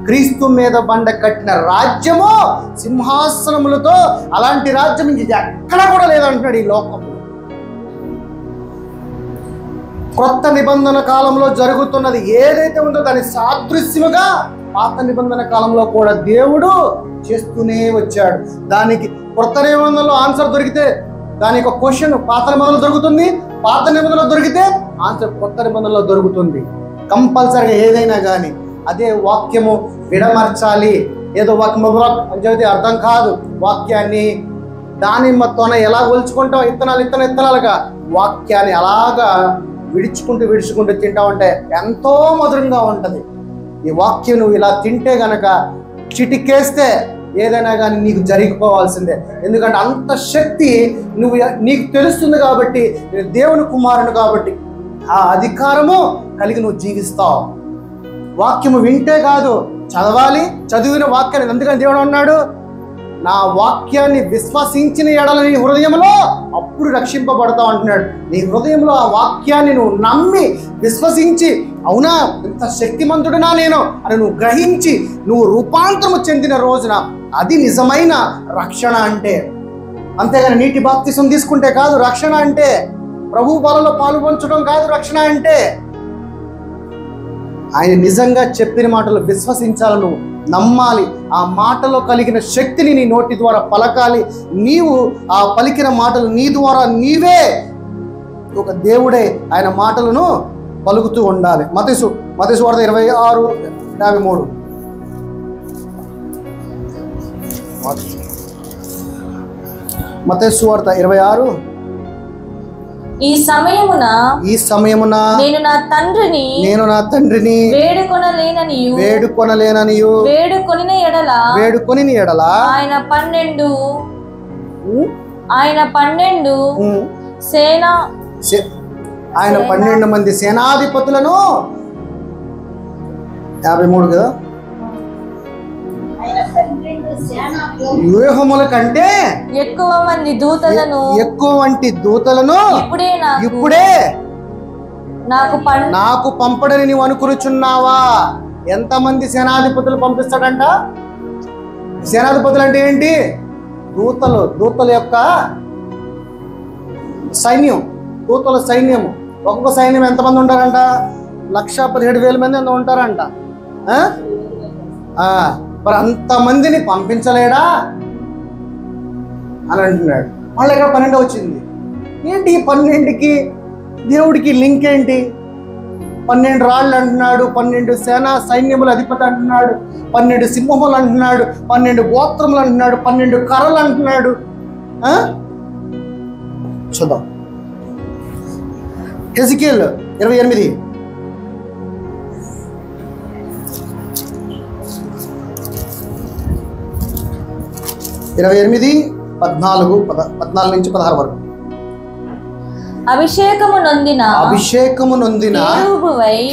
క్రీస్తు మీద బండ కట్టిన రాజ్యము సింహాసనములతో. అలాంటి రాజ్యం ఎక్కడ కూడా లేదంటున్నాడు ఈ లోకంలో. క్రొత్త నిబంధన కాలంలో జరుగుతున్నది ఏదైతే ఉందో దాని సాదృశ్యముగా పాత నిబంధన కాలంలో కూడా దేవుడు చేస్తూనే వచ్చాడు. దానికి క్రొత్త నిబంధనలో ఆన్సర్ దొరికితే దానికి ఒక క్వశ్చన్ పాత నిబంధనలో దొరుకుతుంది, పాత నిబంధనలో దొరికితే ఆన్సర్ కొత్త నిబంధనలో దొరుకుతుంది. కంపల్సరీగా ఏదైనా కానీ అదే వాక్యము విడమర్చాలి. ఏదో వాక్యము అని చెబితే అర్థం కాదు. వాక్యాన్ని దానిమ్మతోన ఎలా ఒలుచుకుంటావు, ఇత్తనాలుగా వాక్యాన్ని అలాగా విడుచుకుంటూ తింటా ఉంటే ఎంతో మధురంగా ఉంటుంది. ఈ వాక్యం నువ్వు ఇలా తింటే గనక చిటికేస్తే ఏదైనా కానీ నీకు జరిగిపోవాల్సిందే. ఎందుకంటే అంత శక్తి నీకు తెలుస్తుంది కాబట్టి, దేవుని కుమారుడు కాబట్టి ఆ అధికారము కలిగి నువ్వు జీవిస్తావు. వాక్యము వింటే కాదు, చదవాలి. చదివిన వాక్యాన్ని అందుకని దేవుడు అన్నాడు, నా వాక్యాన్ని విశ్వసించిన ఎడల నీ హృదయంలో అప్పుడు రక్షింపబడతావు అంటున్నాడు. నీ హృదయంలో ఆ వాక్యాన్ని నువ్వు నమ్మి విశ్వసించి, అవునా ఇంత శక్తిమంతుడినా నేను అని నువ్వు గ్రహించి నువ్వు రూపాంతరము చెందిన రోజున అది నిజమైన రక్షణ అంటే. అంతేగాని నీటి బాప్తిసం తీసుకుంటే కాదు రక్షణ అంటే. ప్రభు బలలో పాలు పంచడం కాదు రక్షణ అంటే. ఆయన నిజంగా చెప్పిన మాటలు విశ్వసించాలి, నువ్వు నమ్మాలి. ఆ మాటలో కలిగిన శక్తిని నీ నోటి ద్వారా పలకాలి. నీవు ఆ పలికిన మాటలు నీ ద్వారా నీవే ఒక దేవుడే ఆయన మాటలను పలుకుతూ ఉండాలి. మత్తయి వార్త 26:53. మత్తయి వార్త 26. ఈ సమయమున నేను నా తండ్రిని వేడుకొనలేననియు వేడుకొనిన ఎడల ఆయన 12 మంది సేనాధిపతులను 53 కదా వ్యూహముల కంటే ఎక్కువ వంటి దూతలను ఇప్పుడే నాకు పంపడని నీవు అనుకునుచున్నావా? ఎంతమంది సేనాధిపతులు పంపిస్తాడంట? సేనాధిపతులు అంటే ఏంటి? దూతల యొక్క సైన్యం. దూతల సైన్యము. ఒక్కొక్క సైన్యం ఎంతమంది ఉంటారంట? 1,17,000 మంది ఎంత ఉంటారంట. మరి అంతమందిని పంపించలేడా అని అంటున్నాడు. మళ్ళీ ఇక్కడ 12 వచ్చింది. ఏంటి 12కి దేవుడికి లింక్ ఏంటి? 12 రాళ్ళు అంటున్నాడు, 12 సేనా సైన్యముల అధిపతి అంటున్నాడు, 12 సింహములు అంటున్నాడు, 12 గోత్రములు అంటున్నాడు, 12 కర్రలు అంటున్నాడు. చూద్దాం. హెజికేల్ 28. నుంచి 16 వరకు. అభిషేకము నొందిన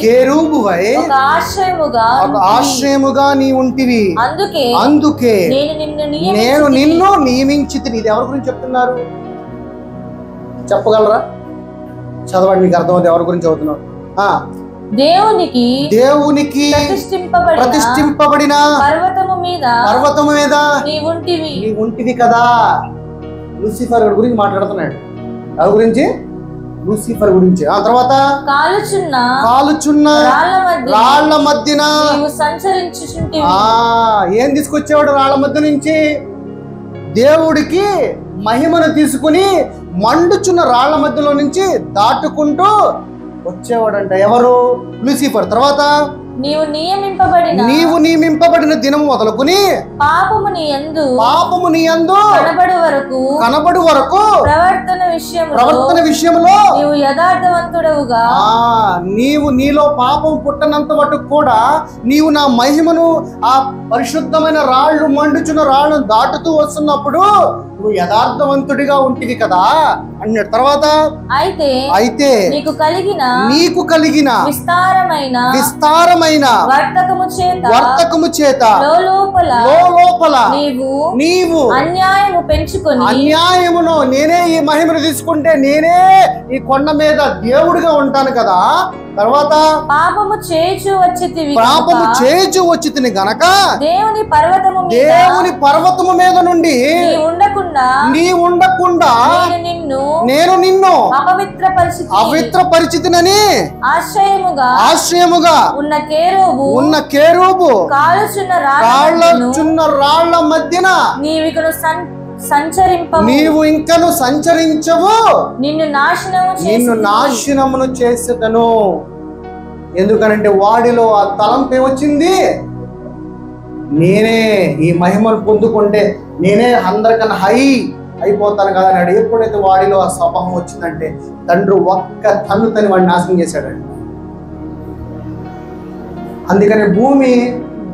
కేరూబువై ఒక ఆశ్రయముగా నీ ఉంటివి. అందుకే నేను నిన్ను నియమించితిని. ఇది ఎవరి గురించి చెప్తున్నారు? చెప్పగలరా? చదవండి, మీకు అర్థమవుతుంది ఎవరి గురించి చదువుతున్నారు. దేవునికి ప్రతిష్ఠింపబడిన పర్వతము మీద నీవుంటివి కదా. లూసిఫర్ గురించి మాట్లాడుతున్నాడు. ఎవరి గురించి? లూసిఫర్ గురించి. ఆ తర్వాత కాలుచున్న రాళ్ల మధ్యన ఏం తీసుకొచ్చేవాడు? రాళ్ల మధ్య నుంచి దేవుడికి మహిమను తీసుకుని మండుచున్న రాళ్ల మధ్యలో నుంచి దాటుకుంటూ వచ్చేవాడంట. ఎవరు? లూసిఫర్. తర్వాత నీవు నియమింపబడిన దినము మొదలుకుని పాపము నీ యందు కనబడు వరకు ప్రవర్తన విషయంలో నీవు నీలో పాపం పుట్టనంత మటుకు కూడా నీవు నా మహిమను, ఆ పరిశుద్ధమైన రాళ్ళు, మండుచున్న రాళ్ళను దాటుతూ వస్తున్నప్పుడు నువ్వు యథార్థవంతుడిగా ఉంటివి కదా అన్నాడు. తర్వాత అయితే నీకు కలిగిన విస్తారమైన వర్తకము చేత లోపల నీవు అన్యాయమును, నేనే ఈ మహిమను తీసుకుంటే నేనే ఈ కొండ మీద దేవుడిగా ఉంటాను కదా. తర్వాత పాపము చేచు వచ్చితిని గనక దేవుని పర్వతము మీద నుండి నీ ఉండకుండా నేను నిన్ను అపవిత్రపరిచితినని ఆశ్రయముగా ఉన్న కేరూబు కాళ్ళచున్న రాళ్ల మధ్యన నీవు ఇంకను సంచరించవు, నిన్ను నాశనమును చేసేదను. ఎందుకనంటే వాడిలో ఆ తలంపు ఏమొచ్చింది? నేనే ఈ మహిమను పొందుకుంటే నేనే అందరికన్నా హై అయిపోతాను కదా అన్నాడు. ఎప్పుడైతే వాడిలో ఆ స్వభావం వచ్చిందంటే తండ్రి ఒక్క తన్నుతని వాడిని నాశనం చేశాడండి. అందుకని భూమి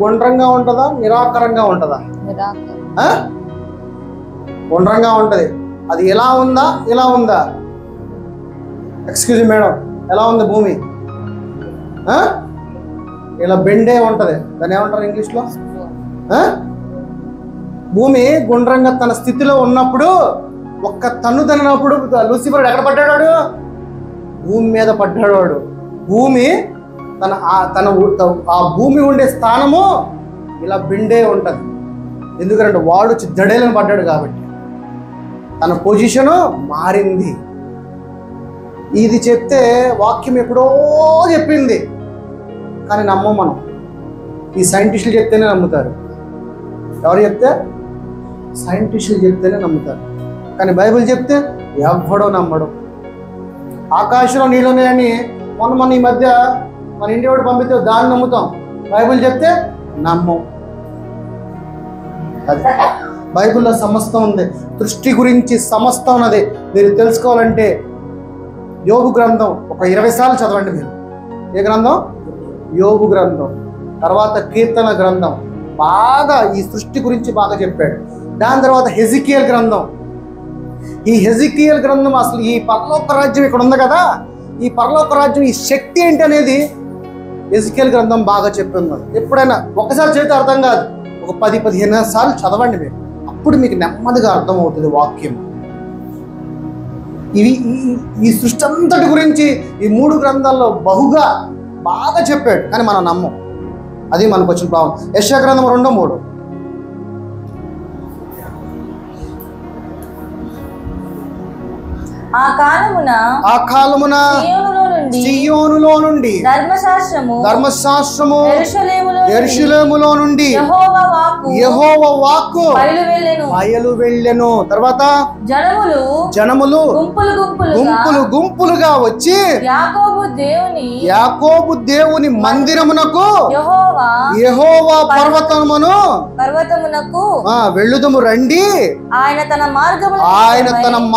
గుండ్రంగా ఉంటుందా, నిరాకారంగా ఉంటుందా? గుండ్రంగా ఉంటది. అది ఎలా ఉందా, ఇలా ఉందా? ఎక్స్క్యూజ్ మేడం, ఎలా ఉంది భూమి? ఇలా బెండే ఉంటది. దాన్ని ఏమంటారు ఇంగ్లీష్లో? భూమి గుండ్రంగా తన స్థితిలో ఉన్నప్పుడు ఒక్క తన్ను తన్నప్పుడు లూసిఫర్ ఎక్కడ పడ్డాడు? భూమి మీద పడ్డాడు. భూమి ఆ భూమి ఉండే స్థానము ఇలా బెండే ఉంటది. ఎందుకంటే వాడు దడేలను పడ్డాడు కాబట్టి తన పొజిషను మారింది. ఇది చెప్తే వాక్యం ఎప్పుడో చెప్పింది, కానీ నమ్మం మనం. ఈ సైంటిస్టులు చెప్తేనే నమ్ముతారు. ఎవరు చెప్తే? సైంటిస్టులు చెప్తేనే నమ్ముతారు. కానీ బైబిల్ చెప్తే ఎవడో నమ్మడు. ఆకాశంలో నీళ్ళు ఉన్నాయని మొన్న ఈ మధ్య మన ఇంటి వాడు పంపితే దాన్ని నమ్ముతాం. బైబిల్ చెప్తే నమ్మం. అది బైబిల్లో సమస్తం ఉంది. సృష్టి గురించి సమస్తం ఉన్నది. మీరు తెలుసుకోవాలంటే యోబు గ్రంథం ఒక 20 సార్లు చదవండి మీరు. ఏ గ్రంథం? యోబు గ్రంథం. తర్వాత కీర్తన గ్రంథం బాగా ఈ సృష్టి గురించి బాగా చెప్పాడు. దాని తర్వాత హెజికియల్ గ్రంథం. ఈ హెజికియల్ గ్రంథం అసలు ఈ పరలోక రాజ్యం ఇక్కడ ఉంది కదా, ఈ పరలోక రాజ్యం ఈ శక్తి ఏంటి అనేది హెజికియల్ గ్రంథం బాగా చెప్పింది. ఎప్పుడైనా ఒకసారి చేస్తే అర్థం కాదు, ఒక 10-15 సార్లు చదవండి మీరు. అప్పుడు మీకు నెమ్మదిగా అర్థమవుతుంది వాక్యం. ఇవి ఈ సృష్టి అంతటి గురించి ఈ 3 గ్రంథాల్లో బహుగా బాగా చెప్పాడు, కానీ మనం నమ్మం. అది మనకు వచ్చిన భావం. యెషయా గ్రంథం 2:3. ఆ కాలమున సియోనులో నుండి ధర్మశాస్త్రము యెరూషలేములో నుండి యెహోవా వాక్కు బయలు వెళ్ళెను. తర్వాత జనములు గుంపులుగా వచ్చి యాకోబు దేవుని మందిరమునకు యెహోవా పర్వతమునకు వెళ్ళుదము రండి. ఆయన తన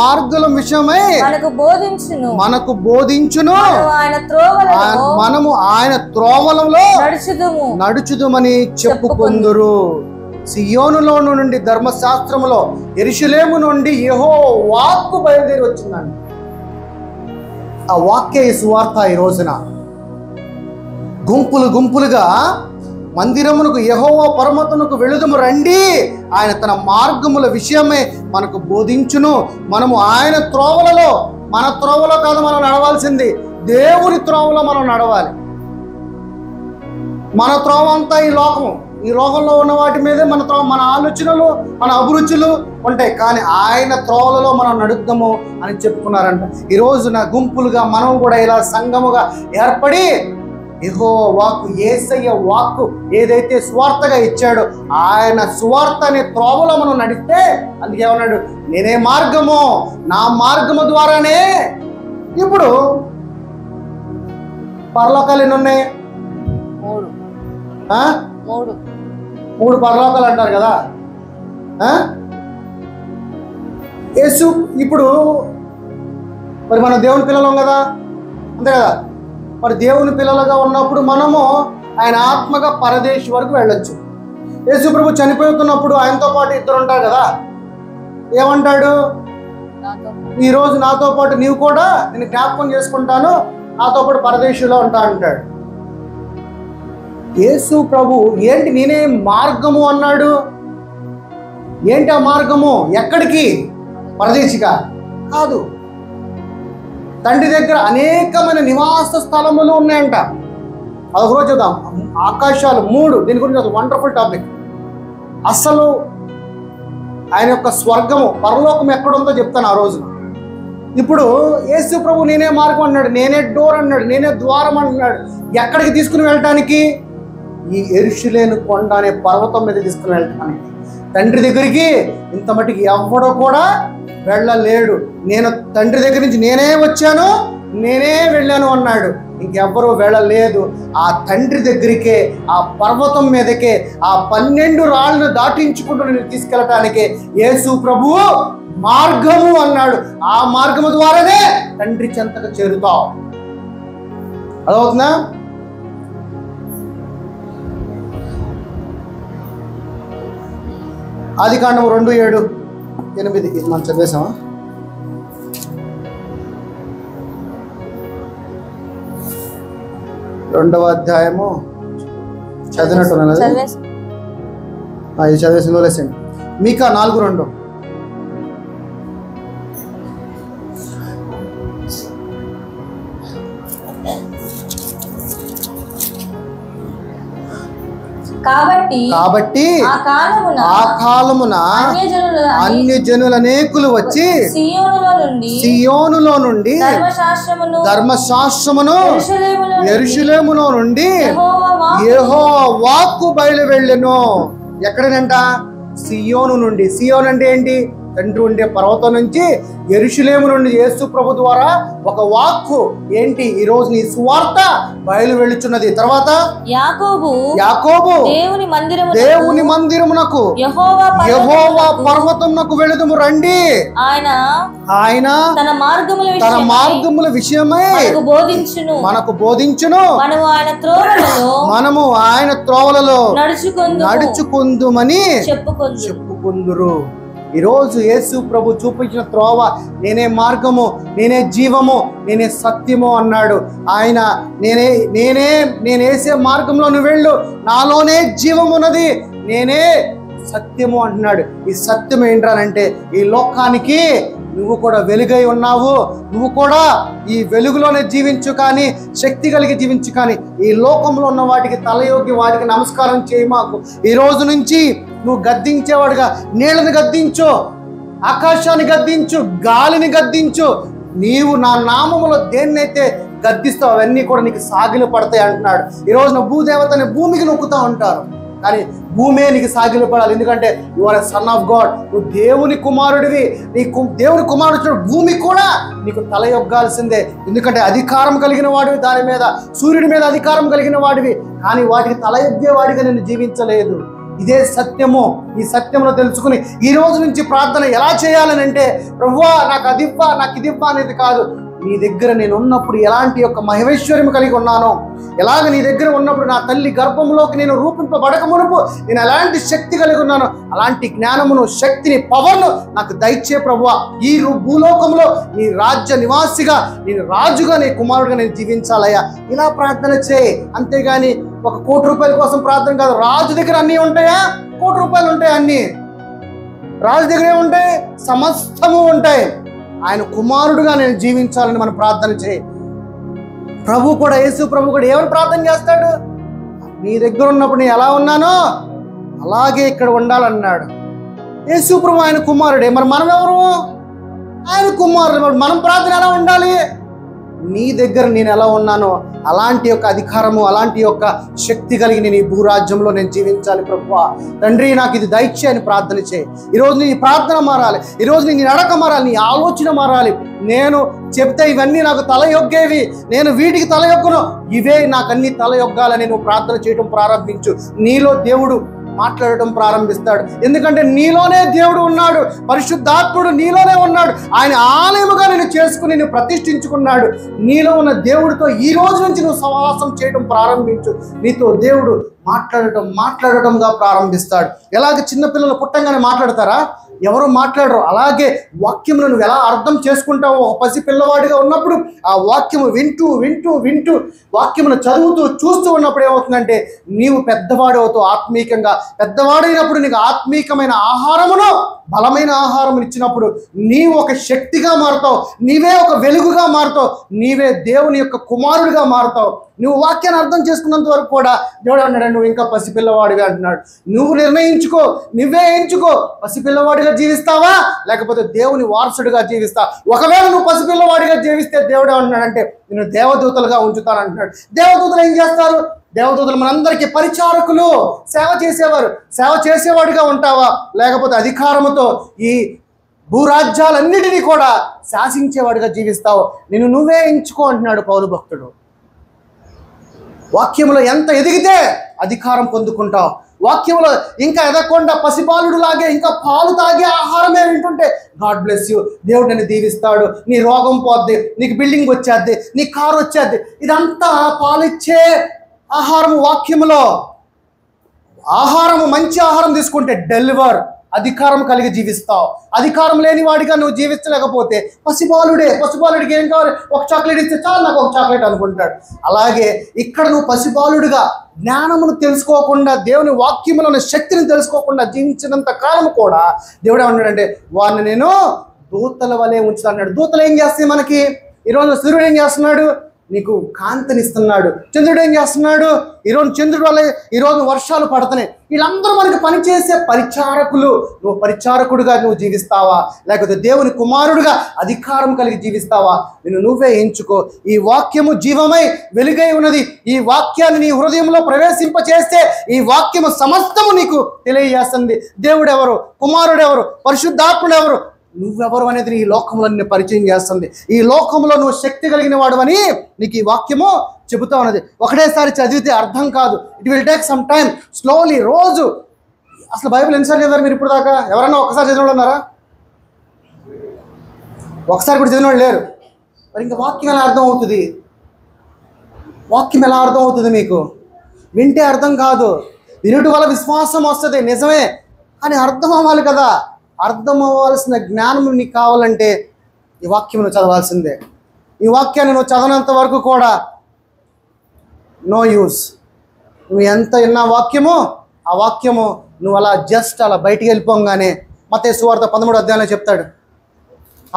మార్గముల విషయమై మనకు బోధించును. మనము ఆయన త్రోవలలో నడుచుదుమని చెప్పుకొందురు. సియోనులో నుండి ధర్మశాస్త్రములో యెరూషలేము నుండి యెహోవా వాక్కు బయలుదేరి వచ్చిందండి. ఆ వాక్య ఈ సువార్త. ఈ రోజున గుంపులుగా మందిరమునకు యెహోవా పర్వతమునకు వెళుదము రండి. ఆయన తన మార్గముల విషయమే మనకు బోధించును. మనము ఆయన త్రోవలలో, మన త్రోవలో కాదు మనం నడవాల్సింది, దేవుని త్రోవలో మనం నడవాలి. మన త్రోవ అంతా ఈ లోకము, ఈ లోకంలో ఉన్న వాటి మీదే మన త్రోవ, మన ఆలోచనలు, మన అభిరుచులు ఉంటాయి. కానీ ఆయన త్రోవలలో మనం నడుద్దాము అని చెప్పుకున్నారంట. ఈ రోజున గుంపులుగా మనం కూడా ఇలా సంఘముగా ఏర్పడి యెహోవా వాక్కు, యేసయ్య వాక్కు ఏదైతే స్వార్థగా ఇచ్చాడో ఆయన స్వార్థ అనే త్రోవలో మనం నడిస్తే, అందుకే ఏమన్నాడు, నేనే మార్గము, నా మార్గము ద్వారానే. ఇప్పుడు పరలోకాలు ఎన్ని ఉన్నాయి? 3 పరలోకాలు అంటారు కదా. యేసు ఇప్పుడు మరి మనం దేవుని పిల్లలం కదా, అంతే కదా. మరి దేవుని పిల్లలుగా ఉన్నప్పుడు మనము ఆయన ఆత్మగా పరదేశి వరకు వెళ్ళొచ్చు. యేసు ప్రభు చనిపోతున్నప్పుడు ఆయనతో పాటు 2 ఉంటారు కదా. ఏమంటాడు? ఈరోజు నాతో పాటు నీవు కూడా నేను జ్ఞాపకం చేసుకుంటాను, నాతో పాటు పరదేశిలో ఉంటా అంటాడు. యేసు ప్రభు ఏంటి నేనే మార్గము అన్నాడు? ఏంటి ఆ మార్గము? ఎక్కడికి? పరదేశిగా కాదు, తండ్రి దగ్గర అనేకమైన నివాస స్థలములు ఉన్నాయంట. అదొక రోజు చూద్దాం. ఆకాశాలు 3, దీని గురించి అది వండర్ఫుల్ టాపిక్. అసలు ఆయన యొక్క స్వర్గము, పరలోకం ఎక్కడుందో చెప్తాను ఆ రోజున. ఇప్పుడు యేసు ప్రభు నేనే మార్గం అన్నాడు, నేనే డోర్ అన్నాడు, నేనే ద్వారం అన్నాడు. ఎక్కడికి తీసుకుని వెళ్ళటానికి? ఈ యెరూషలేము కొండ అనే పర్వతం మీద తీసుకుని వెళ్ళటానికి. తండ్రి దగ్గరికి ఇంత మటుకు ఎవ్వడో కూడా వెళ్ళలేడు. నేను తండ్రి దగ్గర నుంచి నేనే వచ్చాను, నేనే వెళ్ళాను అన్నాడు. ఇంకెవ్వరూ వెళ్ళలేదు. ఆ తండ్రి దగ్గరికే, ఆ పర్వతం మీదకే, ఆ 12 రాళ్ళను దాటించుకుంటూ నేను తీసుకెళ్ళటానికే యేసు ప్రభువు మార్గము అన్నాడు. ఆ మార్గము ద్వారానే తండ్రి చెంతకు చేరుతావు. అదవుతుందా? ఆదికాండం 2:7-8 మనం చదివేసామా? రెండవ అధ్యాయము చదివినట్టున్నది. ఇది చదివేసి వదిలేసండి. మీకా 4:2. కాబట్టి ఆ కాలమున అన్యజనులు అనేకులు వచ్చి సియోనులో నుండి ధర్మశాస్త్రమును యెరూషలేములో నుండి యెహోవా వాక్కు బయలు వెళ్ళెను. ఎక్కడనంట? సియోను నుండి. సియోన్ అంటే ఏంటి? తండ్రి ఉండే పర్వతం నుంచి, యెరూషలేము నుండి యేసు ప్రభు ద్వారా ఒక వాక్కు ఏంటి? ఈ రోజు నీ సువార్త బయలు వెళ్ళుచున్నది. తర్వాత యాకోబు దేవుని మందిరమునకు యెహోవా పర్వతమునకు వెళుదుము రండి. ఆయన తన మార్గముల విషయమై మనకు బోధించును. మనము ఆయన త్రోవలలో నడుచుకుందుమని చెప్పుకుందురు. ఈరోజు యేసు ప్రభు చూపించిన త్రోవ నేనే మార్గము, నేనే జీవము, నేనే సత్యము అన్నాడు. ఆయన నేనేసే మార్గంలో నువ్వు వెళ్ళు, నాలోనే జీవము ఉన్నది, నేనే సత్యము అంటున్నాడు. ఈ సత్యం ఏంటంటే ఈ లోకానికి నువ్వు కూడా వెలుగై ఉన్నావు. నువ్వు కూడా ఈ వెలుగులోనే జీవించు, కానీ శక్తి కలిగి జీవించు. కానీ ఈ లోకంలో ఉన్న వాటికి తలయోగి వాటికి నమస్కారం చేయి. మాకు ఈ రోజు నుంచి నువ్వు గద్దించేవాడుగా నీళ్ళని గద్దించు, ఆకాశాన్ని గద్దించు, గాలిని గద్దించు. నీవు నా నామములో దేన్నైతే గద్దిస్తావు అవన్నీ కూడా నీకు సాగిలు పడతాయి అంటున్నాడు. ఈ రోజున భూదేవతని భూమికి నొక్కుతా ఉంటారు, కానీ భూమే నీకు సాగిలు పడాలి. ఎందుకంటే you are a son of God. నువ్వు దేవుని కుమారుడివి. దేవుని కుమారుడు భూమి కూడా నీకు తలయొగ్గాల్సిందే. ఎందుకంటే అధికారం కలిగిన వాడివి దాని మీద, సూర్యుడి మీద అధికారం కలిగిన వాడివి, కానీ వాటికి తలయొగ్గే వాడిగా నేను జీవించలేదు. ఇదే సత్యము. ఈ సత్యంలో తెలుసుకుని ఈ రోజు నుంచి ప్రార్థన ఎలా చేయాలని అంటే, ప్రభువా నాకు అది ఇవ్వా, నాకు ఇది ఇవ్వా అనేది కాదు. నీ దగ్గర నేను ఉన్నప్పుడు ఎలాంటి యొక్క మహేశ్వర్యం కలిగి ఉన్నానో, ఎలాగ నీ దగ్గర ఉన్నప్పుడు నా తల్లి గర్భంలోకి నేను రూపింపబడక మునుపు నేను ఎలాంటి శక్తి కలిగి ఉన్నానో అలాంటి జ్ఞానమును, శక్తిని, పవర్ను నాకు దయచే ప్రభువా. ఈ భూలోకంలో నీ రాజ్య నివాసిగా, నేను రాజుగా, నీ కుమారుడుగా నేను జీవించాలయ్యా. ఇలా ప్రార్థన చేయి. అంతేగాని ఒక ₹1,00,00,000 కోసం ప్రార్థన కాదు. రాజు దగ్గర అన్నీ ఉంటాయా? ₹1,00,00,000 ఉంటాయి. అన్నీ రాజు దగ్గరే ఉంటాయి, సమస్తము ఉంటాయి. ఆయన కుమారుడుగా నేను జీవించాలని మనం ప్రార్థన చేయి. ప్రభు కూడా, యేసు ప్రభు కూడా ఏమని ప్రార్థన చేస్తాడు? నీ దగ్గర ఉన్నప్పుడు నేను ఎలా ఉన్నానో అలాగే ఇక్కడ ఉండాలన్నాడు. యేసుప్రభు ఆయన కుమారుడే, మరి మనం ఎవరు? ఆయన కుమారుడు. మరి మనం ప్రార్థన ఎలా ఉండాలి? నీ దగ్గర నేను ఎలా ఉన్నానో అలాంటి యొక్క అధికారము, అలాంటి యొక్క శక్తి కలిగి నేను ఈ భూరాజ్యంలో నేను జీవించాలి ప్రభువా. తండ్రి, నాకు ఇది దయచే అని ప్రార్థన చేయి. ఈరోజు నీ ప్రార్థన మారాలి, ఈరోజు నీ నడక మారాలి, నీ ఆలోచన మారాలి. నేను చెప్తే ఇవన్నీ నాకు తలయొగ్గేవి, నేను వీటికి తలయొగ్గను, ఇవే నాకు అన్ని తలయొగ్గాలని నువ్వు ప్రార్థన చేయడం ప్రారంభించు. నీలో దేవుడు మాట్లాడటం ప్రారంభిస్తాడు. ఎందుకంటే నీలోనే దేవుడు ఉన్నాడు, పరిశుద్ధాత్ముడు నీలోనే ఉన్నాడు. ఆయన ఆలయముగా నేను చేసుకుని నేను ప్రతిష్ఠించుకున్నాడు. నీలో ఉన్న దేవుడితో ఈ రోజు నుంచి నువ్వు సహవాసం చేయడం ప్రారంభించు. నీతో దేవుడు మాట్లాడటంగా ప్రారంభిస్తాడు. ఎలాగ చిన్నపిల్లలు పుట్టంగానే మాట్లాడతారా? ఎవరు మాట్లాడరు. అలాగే వాక్యమును నువ్వు ఎలా అర్థం చేసుకుంటావో, ఒక పసి పిల్లవాడిగా ఉన్నప్పుడు ఆ వాక్యము వింటూ వింటూ వింటూ వాక్యమును చదువుతూ చూస్తూ ఉన్నప్పుడు ఏమవుతుందంటే నీవు పెద్దవాడు అవుతావు. ఆత్మీకంగా పెద్దవాడైనప్పుడు నీకు ఆత్మీకమైన ఆహారమును, బలమైన ఆహారం ఇచ్చినప్పుడు నీవు ఒక శక్తిగా మారుతావు, నీవే ఒక వెలుగుగా మారుతావు, నీవే దేవుని యొక్క కుమారుడిగా మారుతావు. నువ్వు వాక్యాన్ని అర్థం చేసుకున్నంత వరకు కూడా దేవుడు అన్నాడు, నువ్వు ఇంకా పసిపిల్లవాడిగా అంటున్నాడు. నువ్వు నిర్ణయించుకో, నువ్వే ఎంచుకో, పసిపిల్లవాడిగా జీవిస్తావా లేకపోతే దేవుని వారసుడిగా జీవిస్తావా. ఒకవేళ నువ్వు పసిపిల్లవాడిగా జీవిస్తే దేవుడు ఏమంటున్నాడంటే నేను దేవదూతలుగా ఉంచుతాను అంటున్నాడు. దేవదూతలు ఏం చేస్తారు? దేవదూతలు మనందరికీ పరిచారకులు, సేవ చేసేవారు. సేవ చేసేవాడిగా ఉంటావా లేకపోతే అధికారముతో ఈ భూరాజ్యాలన్నిటినీ కూడా శాసించేవాడిగా జీవిస్తావు? నువ్వే ఎంచుకో అంటున్నాడు పౌలు భక్తుడు. వాక్యములో ఎంత ఎదిగితే అధికారం పొందుకుంటావు. వాక్యంలో ఇంకా ఎదగకుండా పసిపాలుడు లాగే ఇంకా పాలు తాగే ఆహారమే వింటుంటే గాడ్ బ్లెస్ యూ, దేవుడు నిన్ను దీవిస్తాడు, నీ రోగం పోద్ది, నీకు బిల్డింగ్ వచ్చేద్ది, నీ కారు వచ్చేద్ది. ఇదంతా పాలిచ్చే ఆహారము. వాక్యములో ఆహారము, మంచి ఆహారం తీసుకుంటే డెలివర్, అధికారం కలిగి జీవిస్తావు. అధికారం లేని వాడిగా నువ్వు జీవించలేకపోతే పసిబాలుడికి ఏం కావాలి? ఒక చాక్లెట్ ఇస్తే చాలు, నాకు ఒక చాక్లెట్ అనుకుంటాడు. అలాగే ఇక్కడ నువ్వు పసిబాలుడిగా జ్ఞానమును తెలుసుకోకుండా, దేవుని వాక్యములను శక్తిని తెలుసుకోకుండా జీవించినంత కాలం కూడా దేవుడు ఏమన్నాడంటే వారిని నేను దూతల వలె ఉంచుతా అన్నాడు. దూతలు ఏం చేస్తాయి మనకి? ఈరోజు సూర్యుడు ఏం చేస్తున్నాడు? నీకు కాంతినిస్తున్నాడు. చంద్రుడు ఏం చేస్తున్నాడు? ఈరోజు చంద్రుడు వల్ల ఈరోజు వర్షాలు పడుతున్నాయి. వీళ్ళందరూ మనకి పనిచేసే పరిచారకులు. నువ్వు పరిచారకుడుగా నువ్వు జీవిస్తావా లేకపోతే దేవుని కుమారుడుగా అధికారం కలిగి జీవిస్తావా? నువ్వే ఎంచుకో. ఈ వాక్యము జీవమై వెలుగై ఉన్నది. ఈ వాక్యాన్ని నీ హృదయంలో ప్రవేశింపచేస్తే ఈ వాక్యము సమస్తము నీకు తెలియజేస్తుంది. దేవుడు ఎవరు, కుమారుడు ఎవరు, పరిశుద్ధాత్ముడు ఎవరు, నువ్వెవరు అనేది ఈ లోకంలో నిన్ను పరిచయం చేస్తుంది. ఈ లోకంలో నువ్వు శక్తి కలిగిన వాడు అని నీకు ఈ వాక్యము చెబుతా ఉన్నది. ఒకటేసారి చదివితే అర్థం కాదు. It will take some time, slowly. రోజు అసలు బైబిల్ ఎన్నిసార్లు చదివారు మీరు ఇప్పుడు దాకా? ఎవరన్నా ఒకసారి చదివిన వాళ్ళు ఉన్నారా? ఒకసారి కూడా చదివిన వాళ్ళు లేరు. మరి ఇంకా వాక్యం ఎలా అర్థం అవుతుంది? వాక్యం ఎలా అర్థం అవుతుంది మీకు? వింటే అర్థం కాదు. వినుట వల్ల విశ్వాసం వస్తుంది, నిజమే, కానీ అర్థం అవ్వాలి కదా. అర్థం అవ్వాల్సిన జ్ఞానం నీకు కావాలంటే ఈ వాక్యం నువ్వు చదవాల్సిందే. ఈ వాక్యాన్ని నువ్వు చదవనంత వరకు కూడా నో యూస్. నువ్వు ఎంత విన్నా వాక్యము, ఆ వాక్యము నువ్వు అలా జస్ట్ అలా బయటికి వెళ్ళిపోగానే మత్తయి సువార్త 13వ అధ్యాయంలో చెప్తాడు,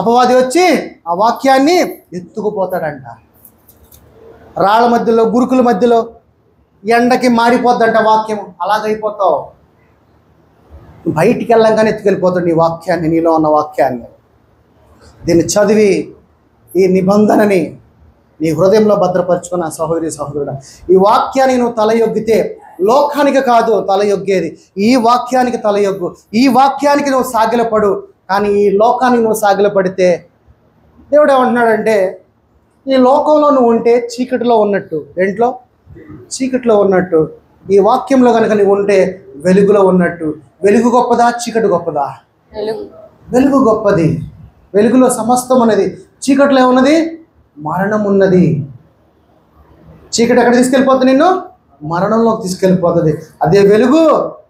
అపవాది వచ్చి ఆ వాక్యాన్ని ఎత్తుకుపోతాడంట. రాళ్ళ మధ్యలో, గురుకుల మధ్యలో ఎండకి మారిపోద్దంట వాక్యము. అలాగైపోతావు. బయటికి వెళ్ళంగానే ఎత్తుకెళ్ళిపోతాడు నీ వాక్యాన్ని, నీలో ఉన్న వాక్యాన్ని. దీన్ని చదివి ఈ నిబంధనని నీ హృదయంలో భద్రపరుచుకున్న సహోదరి సహోదరుడా, ఈ వాక్యానికి నువ్వు తలయొగ్గితే లోకానికి కాదు తలయొగ్గేది, ఈ వాక్యానికి తలయొగ్గు. ఈ వాక్యానికి నువ్వు సాగిలపడు. కానీ ఈ లోకానికి నువ్వు సాగిలపడితే దేవుడు ఏమంటున్నాడంటే ఈ లోకంలో నువ్వు ఉంటే చీకటిలో ఉన్నట్టు. ఏంట్లో? చీకటిలో ఉన్నట్టు. ఈ వాక్యంలో కనుక నువ్వు ఉంటే వెలుగులో ఉన్నట్టు. వెలుగు గొప్పదా, చీకటి గొప్పదా? వెలుగు గొప్పది. వెలుగులో సమస్తం ఉన్నది. చీకటిలో ఏమున్నది? మరణం ఉన్నది. చీకటి ఎక్కడ తీసుకెళ్ళిపోతుంది? నిన్ను మరణంలోకి తీసుకెళ్ళిపోతుంది. అదే వెలుగు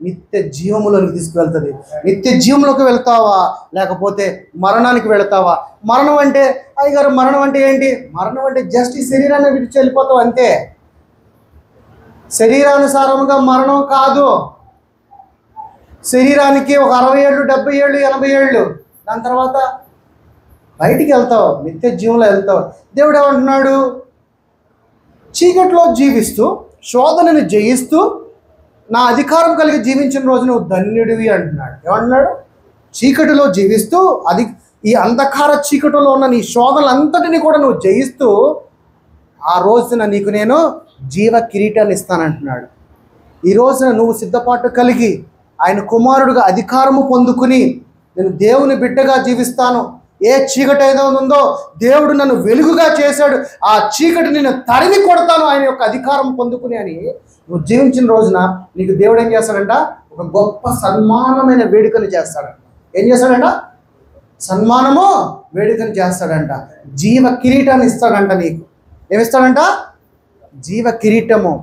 నిత్య జీవములోకి తీసుకువెళ్తుంది. నిత్య జీవంలోకి వెళ్తావా లేకపోతే మరణానికి వెళతావా? మరణం అంటే అయ్యగారు మరణం అంటే ఏంటి? మరణం అంటే జస్ట్ ఈ శరీరాన్ని విడిచి వెళ్ళిపోతావు అంతే. శరీరానుసారముగా మరణం కాదు. శరీరానికి ఒక 60 ఏళ్ళు, 70 ఏళ్ళు, 80 ఏళ్ళు, దాని తర్వాత బయటికి వెళ్తావు, నిత్య జీవంలో వెళ్తావు. దేవుడు ఏమంటున్నాడు? చీకట్లో జీవిస్తూ శోధనని జయిస్తూ నా అధికారం కలిగి జీవించిన రోజు నువ్వు ధన్యుడివి అంటున్నాడు. ఏమంటున్నాడు? చీకటిలో జీవిస్తూ ఈ అంధకార చీకటిలో ఉన్న నీ శోధనలంతటిని కూడా నువ్వు జయిస్తూ ఆ రోజున నీకు నేను జీవ కిరీటాన్ని ఇస్తానంటున్నాడు. ఈ రోజున నువ్వు సిద్ధపాటు కలిగి ఆయన కుమారుడుగా అధికారము పొందుకుని నేను దేవుని బిడ్డగా జీవిస్తాను, ఏ చీకటి ఏదో ఉందో దేవుడు నన్ను వెలుగుగా చేశాడు, ఆ చీకటిని నేను తరిమి కొడతాను ఆయన యొక్క అధికారం పొందుకుని అని నువ్వు జీవించిన రోజున నీకు దేవుడు ఏం చేస్తాడంట? ఒక గొప్ప సన్మానమైన వేడుకను చేస్తాడంట. ఏం చేస్తాడంట? సన్మానము వేడుకను చేస్తాడంట. జీవ కిరీటాన్ని ఇస్తాడంట. నీకు ఏమిస్తాడంట? జీవ కిరీటము,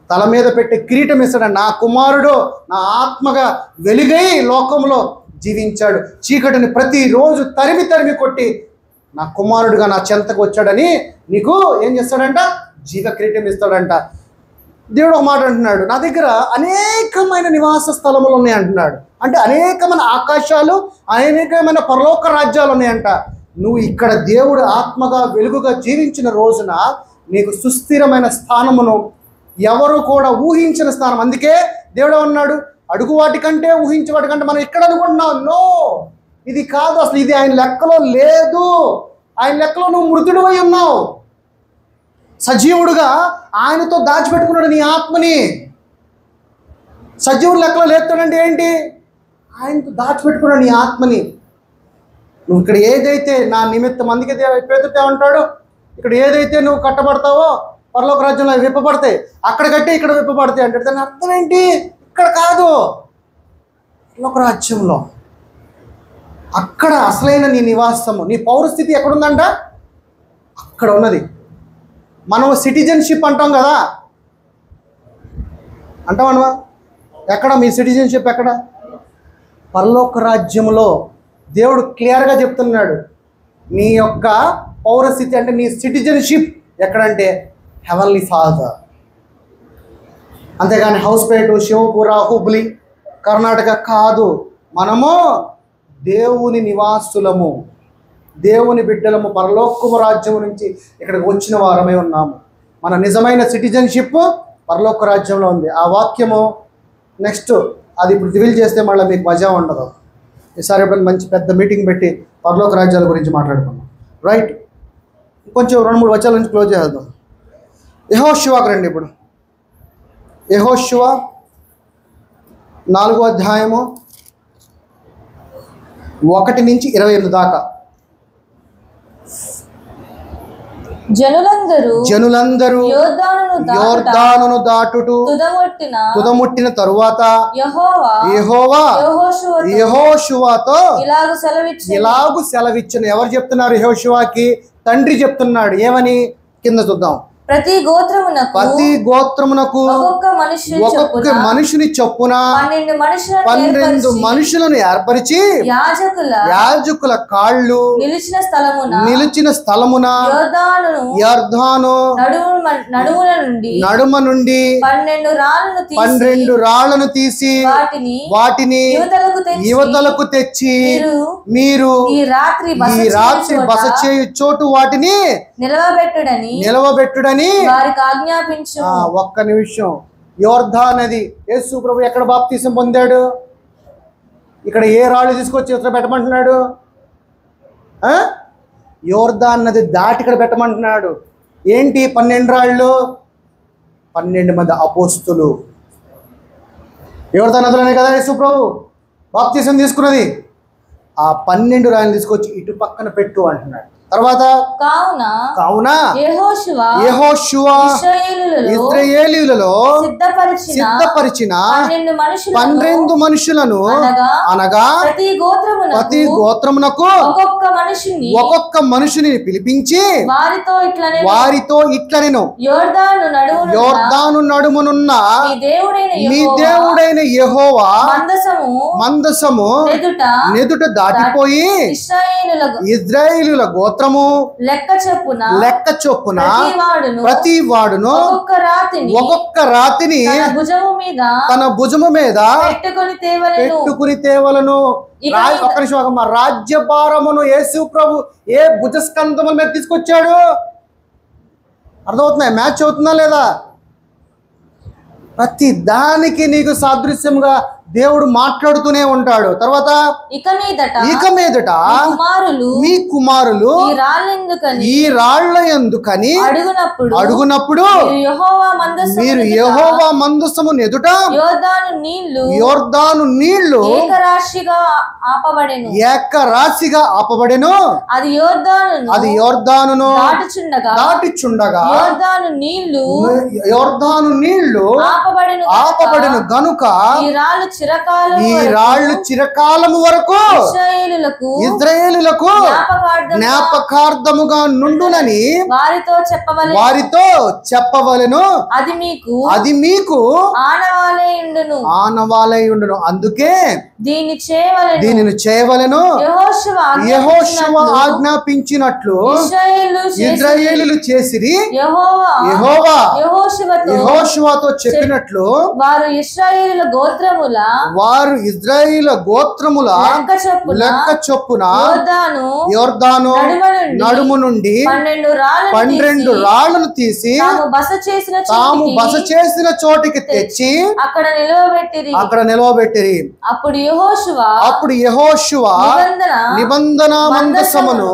తల మీద పెట్టే కిరీటం ఇస్తాడంట. నా కుమారుడు నా ఆత్మగా వెలుగై లోకంలో జీవించాడు, చీకటిని ప్రతిరోజు తరిమి తరిమి కొట్టి నా కుమారుడుగా నా చెంతకు వచ్చాడని నీకు ఏం చేస్తాడంట? జీవ కిరీటం ఇస్తాడంట. దేవుడు ఒక మాట అంటున్నాడు, నా దగ్గర అనేకమైన నివాస స్థలములు ఉన్నాయి అంటున్నాడు. అంటే అనేకమైన ఆకాశాలు, అనేకమైన పరలోక రాజ్యాలు ఉన్నాయంట. నువ్వు ఇక్కడ దేవుడు ఆత్మగా వెలుగుగా జీవించిన రోజున నీకు సుస్థిరమైన స్థానమును, ఎవరు కూడా ఊహించిన స్థానం. అందుకే దేవుడు అన్నాడు, అడుగు వాటికంటే ఊహించే వాటికంటే మనం ఇక్కడ అనుకుంటున్నాం. నో, ఇది కాదు, అసలు ఇది ఆయన లెక్కలో లేదు. ఆయన లెక్కలో నువ్వు మృతుడివై ఉన్నావు. సజీవుడుగా ఆయనతో దాచిపెట్టుకున్నాడు నీ ఆత్మని. సజీవుడు లెక్కలో లేస్తాడంటే ఏంటి? ఆయనతో దాచిపెట్టుకున్నాడు నీ ఆత్మని. నువ్వు ఇక్కడ ఏదైతే నా నిమిత్తం, అందుకే పేతుతే ఉంటాడు, ఇక్కడ ఏదైతే నువ్వు కట్టబడతావో పరలోక రాజ్యంలో విప్పబడతాయి, అక్కడ కట్టి ఇక్కడ విప్పబడతాయి అంటే దాని అర్థం ఏంటి? ఇక్కడ కాదు, పరలోక రాజ్యంలో అక్కడ అసలైన నీ నివాసము, నీ పౌరస్థితి ఎక్కడుందంట? అక్కడ ఉన్నది. మనం సిటిజన్షిప్ అంటాం కదా, అంటామనవా? ఎక్కడ మీ సిటిజన్షిప్? ఎక్కడ? పరలోక రాజ్యంలో. దేవుడు క్లియర్గా చెప్తున్నాడు నీ యొక్క పౌరస్థితి అంటే నీ సిటిజన్షిప్ ఎక్కడంటే హెవెన్లీ ఫాదర్. అంతేగాని హౌస్పేట, శివపుర, హుబ్లీ, కర్ణాటక కాదు. మనము దేవుని నివాసులము, దేవుని బిడ్డలము, పరలోకము రాజ్యము నుంచి ఇక్కడికి వచ్చిన వారమే ఉన్నాము. మన నిజమైన సిటిజన్షిప్ పరలోక రాజ్యంలో ఉంది. ఆ వాక్యము నెక్స్ట్ అది ఇప్పుడు రివీల్ చేస్తే మళ్ళీ మీకు మజా ఉండదు. ఈసారి ఎప్పుడైనా మంచి పెద్ద మీటింగ్ పెట్టి పరలోక రాజ్యాల గురించి మాట్లాడుకున్నాం. రైట్, కొంచెం 2-3 వచనాల నుంచి క్లోజ్ చేద్దాం. యెహోషువకు రండి. ఇప్పుడు యెహోషువ 4వ అధ్యాయము 1 నుంచి 28 దాకా. జనులందరూ యోర్దానును దాటుట తుదముట్టిన తరువాత యెహోవా యెహోషువతో ఇలాగు సెలవిచ్చును. ఎవరు చెప్తున్నారు? యెహోషువకి తండ్రి చెప్తున్నాడు. ఏమని? కింద చూద్దాం. ప్రతి గోత్రమునకు ఒక్కొక్క మనుషుని చొప్పున 12 మనుషులను ఏర్పరిచి యాజకుల కాళ్ళు నిలిచిన స్థలమున యొర్దాను నడుమ నుండి 12 రాళ్లను తీసి వాటిని యువతలకు తెచ్చి మీరు ఈ రాత్రి బస చేయు చోటు వాటిని నిలవబెట్టుడని వారికి ఆజ్ఞాపించు. ఒక్క నిమిషం. యోర్దాను నది, యేసు ప్రభు ఎక్కడ బాప్తీసం పొందాడు? ఇక్కడ ఏ రాళ్ళు తీసుకొచ్చి ఇక్కడ పెట్టమంటున్నాడు? యోర్దాను నది దాటి ఇక్కడ పెట్టమంటున్నాడు. ఏంటి 12 రాళ్ళు? 12 మంది అపోస్తులు. యోర్దాను నదిలోనే కదా యేసు ప్రభు బాప్తీసం తీసుకున్నది. ఆ 12 రాళ్ళని తీసుకొచ్చి ఇటు పక్కన పెట్టు అంటున్నాడు. తర్వాత కావున యెహోషువ ఇశ్రాయేలీయులలో సిద్ధపరిచిన 12 మనుషులను అనగా ప్రతి గోత్రమునకు ఒక్కొక్క మనుషుని పిలిపించి వారితో ఇట్లనెను, యోర్దాను నడుమునున్న మీ దేవుడైన యెహోవా మందసము నెదుట దాటిపోయి ఇశ్రాయేలీయుల గోత్రము లెక్క చొప్పున ప్రతి వాడును ఒక్కొక్క రాతిని తన భుజము మీద పెట్టుకుని తేవలను. ఒక్క నిమిషం. రాజ్యభారమును యేసు ప్రభు ఏ భుజస్కంధముల మీద తీసుకొచ్చాడు? అర్థమవుతుందా? మ్యాచ్ అవుతుందా లేదా? ప్రతి దానికి నీకు సాదృశ్యంగా దేవుడు మాట్లాడుతూనే ఉంటాడు. తర్వాత ఇక మీదట మీ కుమారులు ఈ రాళ్ల ఎందుకని అడుగునప్పుడు మీరు యెహోవా మందసమును ఎదుట యోర్దాను నీళ్లు ఏకరాశిగా ఆపబడెను. అది యోర్దానును దాటిచుండగా యోర్దాను నీళ్లు ఆపబడెను గనుక ఈ రాళ్ళు చిరకాలము వరకు ఇశ్రాయేలులకు జ్ఞాపకార్థముగా నుండునని వారితో చెప్పవలెను. అది మీకు ఆనవాలై ఉండును. అందుకే దీనిని చేయవలెను. యెహోషువ ఆజ్ఞాపించినట్లు ఇశ్రాయేలీయులు చేసిరి. యెహోవా యెహోషువతో చెప్పినట్లు వారు ఇశ్రాయేలు గోత్రముల లెక్క చొప్పున యోర్దాను నడుము నుండి 12 రాళ్లను తీసి తాము బస చేసిన చోటికి తెచ్చి అక్కడ నిలవబెట్టిరి. అప్పుడు యెహోషువ నిబంధన మందసమును